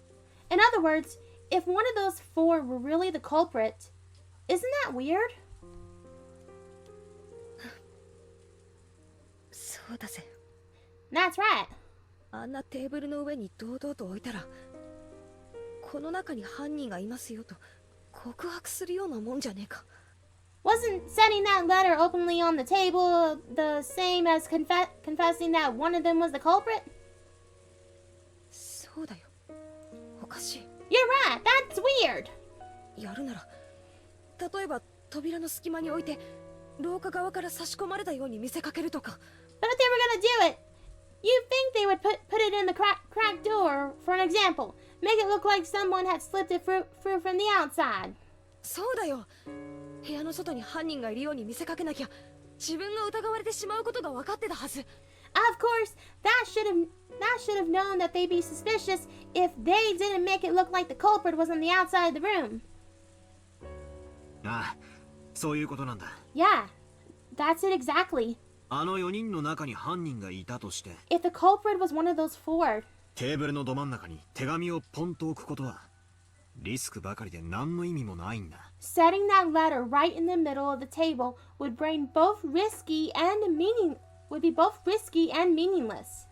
if one of those 4 were really the culprit, isn't that weird? そうだぜ。 That's right. あんなテーブルの上に堂々と置いたら、この中に犯人がいますよと告白するようなもんじゃねえか。 Wasn't setting that letter openly on the table the same as confessing that one of them was the culprit? そうだよ。おかしい。 You're right. That's weird. やるなら、例えば扉の隙間に置いて廊下側から差し込まれたように見せかけるとか。 But if they were gonna do it, you'd think they would put it in the cracked door, for an example. Make it look like someone had slipped it through from the outside. そうだよ。部屋の外に犯人がいるように見せかけなきゃ、自分が疑われてしまうことが分かってたはず。 Of course, that should have known that they'd be suspicious if they didn't make it look like the culprit was on the outside of the room. ああ、そういうことなんだ。 Yeah, that's it exactly. あの4人の中に犯人がいたとして、 If the culprit was one of those 4, テーブルのど真ん中に手紙をポンと置くことは、リスクばかりで何の意味もないんだ。 setting that letter right in the middle of the table would be both risky and meaningless.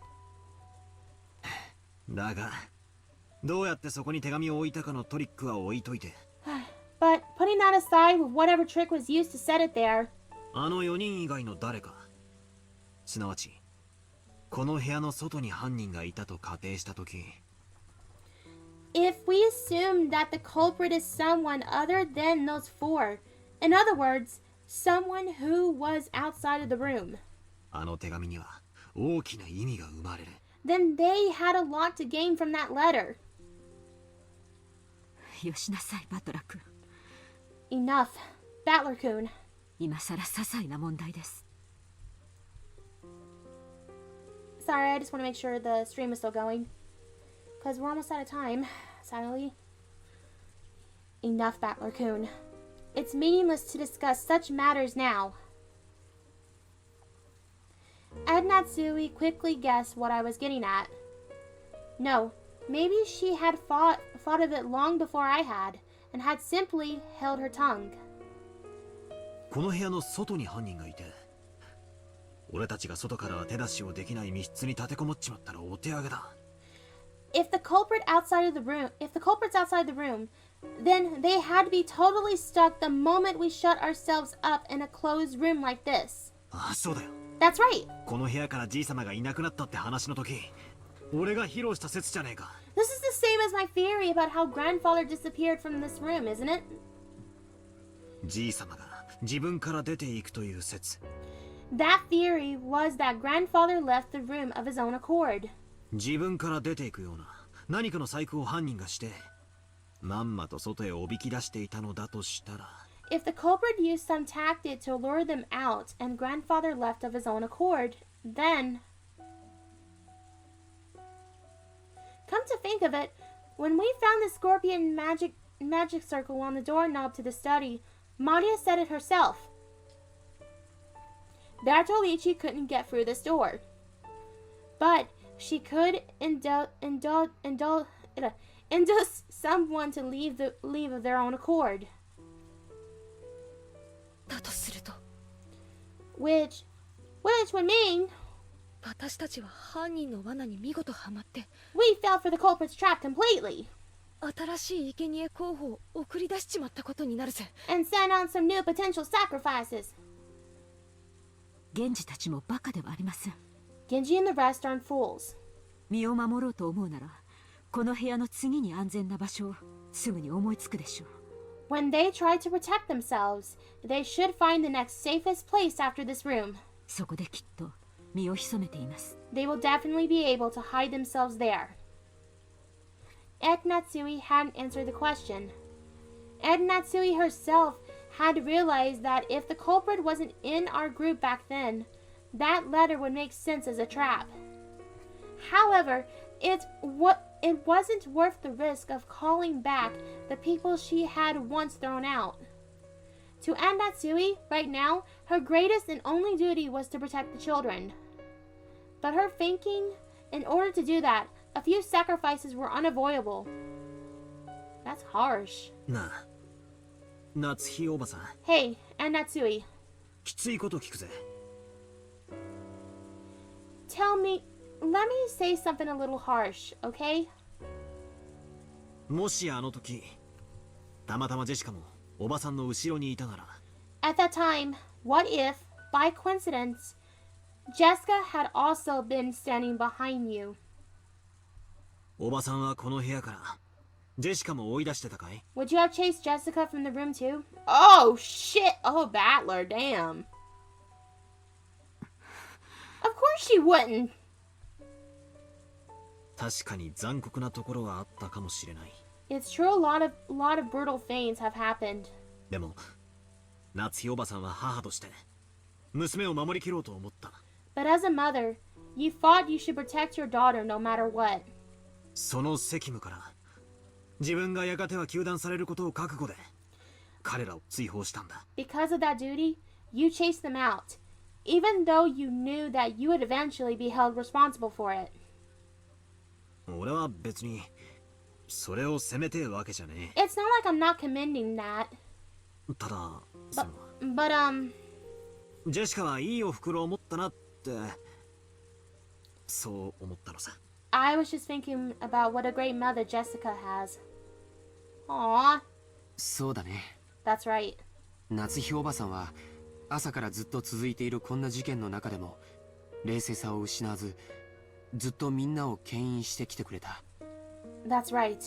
だが、どうやってそこに手紙を置いたかのトリックは置いといて。But putting that aside with whatever trick was used to set it there, あの4人以外の誰か、すなわち、この部屋の外に犯人がいたと仮定したとき、 if we assume that the culprit is someone other than those 4, in other words, someone who was outside of the room, あの手紙には大きな意味が生まれる。 then they had a lot to gain from that letter. よしなさい、バトラ君。 Enough, Battler-kun. 今さら些細な問題です。 Sorry, I just want to make sure the stream is still going. Because we're almost out of time, sadly. Enough, Battler-kun. It's meaningless to discuss such matters now. Ed Natsui quickly guessed what I was getting at. No, maybe she had thought of it long before I had. and had simply held her tongue. この部屋の外に犯人がいて、俺たちが外からは手出しをできない密室に立てこもっちまったらお手上げだ。If the culprit's outside the room, then they had to be totally stuck the moment we shut ourselves up in a closed room like this. ああ、そうだよ。That's right. この部屋からじいさまがいなくなったって話の時、俺が披露した説じゃねえか。This is the same as my theory about how grandfather disappeared from this room, isn't it? じいさまが自分から出ていくという説。That theory was that grandfather left the room of his own accord. 自分から出ていくような何かの細工を犯人がして、まんまと外へおびき出していたのだとしたら。If the culprit used some tactic to lure them out and grandfather left of his own accord, then... Come to think of it, when we found the scorpion magic circle on the doorknob to the study, Maria said it herself. Bertolucci couldn't get through this door. But she could induce someone to leave of their own accord. だとすると、 Which would mean 私たちは犯人の罠に見事はまって、 we fell for the culprit's trap completely 新しい生贄候補を送り出しちまったことになるぜ。 and sent on some new potential sacrifices. 源氏たちもバカではありません。 Genji and the rest aren't fools. 身を守ろうと思うなら、この部屋の次に安全な場所をすぐに思いつくでしょう。 When they try to protect themselves, they should find the next safest place after this room. そこできっと身を潜めています。 They will definitely be able to hide themselves there. Ed Natsui hadn't answered the question. Ed Natsui herself had realized that if the culprit wasn't in our group back then, that letter would make sense as a trap. However, it wasn't worth the risk of calling back the people she had once thrown out. To Ed Natsui, right now, her greatest and only duty was to protect the children. But her thinking, in order to do that, a few sacrifices were unavoidable. That's harsh. なあ、夏日おばさん。 Hey, Ed Natsui, きついこと聞くぜ。 let me say something a little harsh, okay? もしあの時、たまたまジェシカもおばさんの後ろにいたなら。 At that time, what if, by coincidence, Jessica had also been standing behind you? おばさんはこの部屋からジェシカも追い出してたかい？ Would you have chased Jessica from the room too? Oh shit! Oh, Battler, damn. Of course she wouldn't. 確かに残酷なところはあったかもしれない。 It's true, a lot of brutal things have happened. でも、夏日おばさんは母として娘を守りきろうと思った。 But as a mother, you thought you should protect your daughter no matter what. その責務から自分がやがては糾弾されることを覚悟で彼らを追放したんだ。 Because of that duty, you chased them out, even though you knew that you would eventually be held responsible for it. 俺は別にそれを責めてえわけじゃね It's not like I'm not commending that. え。ただ、その But ジェシカはいいお袋を持ったなってそう思ったのさ。 I was just thinking about what a great mother Jessica has. Aww, そうだね。 that's right. 夏日おばさんは朝からずっと続いているこんな事件の中でも冷静さを失わずずっとみんなを牽引してきてくれた。 That's right.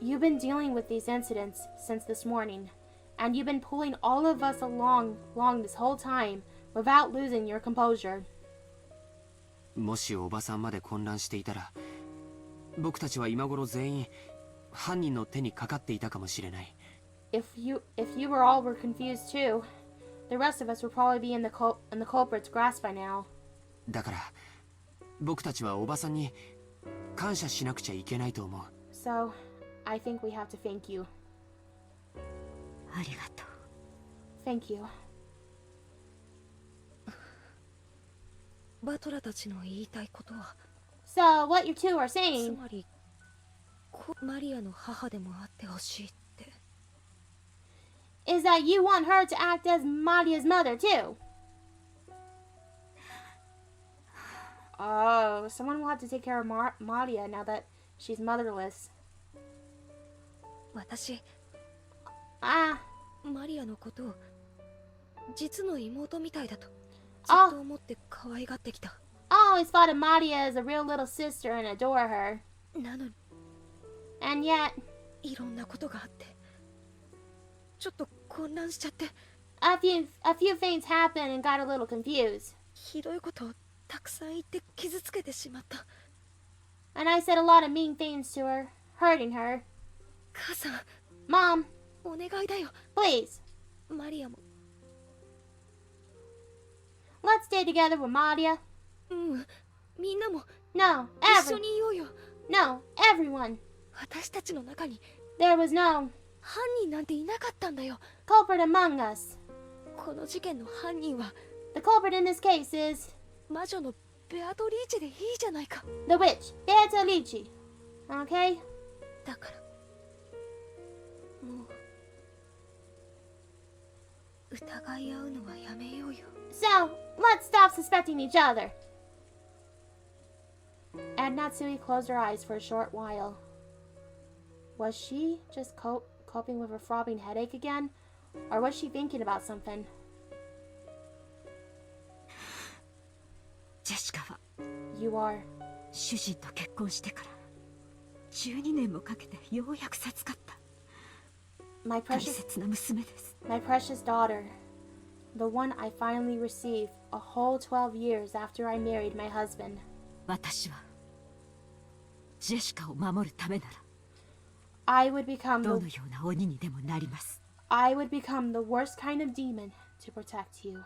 You've been dealing with these incidents since this morning, and you've been pulling all of us along this whole time without losing your composure. もしおばさんまで混乱していたら僕たちは今頃全員犯人の手にかかっていたかもしれない。 If you all were confused too, the rest of us would probably be in the culprit's grasp by now. だから僕たちはおばさんに感謝しなくちゃいけないと思う。 So, I think we have to thank you. ありがとう。 Thank you. バトラたちの言いたいことは、 So, what you two are つ saying, まりマリアの母でもあってほしいって。is that you want her to act as Maria's mother, too. Oh, someone will have to take care of Maria now that she's motherless. 私 Ah, マリアのことを実の妹みたいだとずあっと思って可愛がってきた。 I always thought of Maria as a real little sister and adore her. なのに And yet, いろんなことがあってちょっと混乱しちゃって a few things happened and got a little confused. ひどいことをたくさん言って傷つけてしまった。 And I said a lot of mean things to her, hurting her. 母さん Mom, お願いだよ。 please, マリアも let's stay together with Maria. うんみんなも No, 一緒にいようよ。 no, everyone. 私たちの中に There was no 犯人なんていなかったんだよ。 culprit among us. この事件の犯人は The culprit in this case is 魔女のベアトリーチェでいいじゃないか。 the witch, Beatrice. Okay? だからもう疑い合うのはやめようよ。 So, let's stop suspecting each other. And Natsui closed her eyes for a short while. Was she just coping with a throbbing headache again? Or was she thinking about something? ジェシカは You are. 主人と結婚してから12年もかけてようやく授かった My 大 precious, 切な娘です。 my precious daughter. The one I finally received a whole 12 years after I married my husband. 私はジェシカを守るためなら I would become どの the ような鬼にでもなります。 I would become the worst kind of demon to protect you.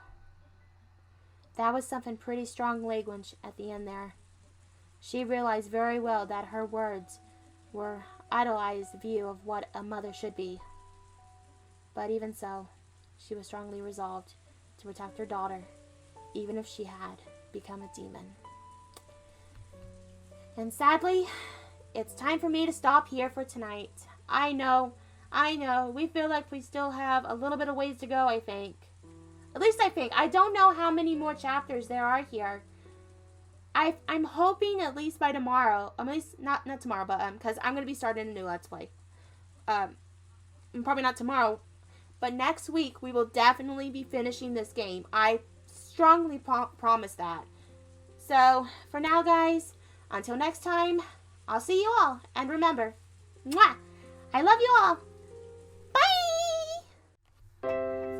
That was something pretty strong language at the end there. She realized very well that her words were idolized view of what a mother should be. But even so, she was strongly resolved to protect her daughter, even if she had become a demon. And sadly, it's time for me to stop here for tonight. I know, we feel like we still have a little bit of ways to go, I think. At least I think. I don't know how many more chapters there are here. I'm hoping at least by tomorrow, at least not tomorrow, but because I'm going to be starting a new Let's Play. Probably not tomorrow, but next week we will definitely be finishing this game. I strongly promise that. So, for now, guys, until next time, I'll see you all. And remember, mwah, I love you all. Bye!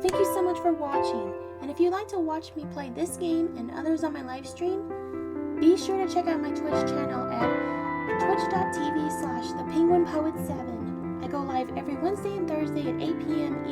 Thank you so much for watching. And if you'd like to watch me play this game and others on my live stream, be sure to check out my Twitch channel at twitch.tv/thepenguinpoet7. I go live every Wednesday and Thursday at 8 p.m.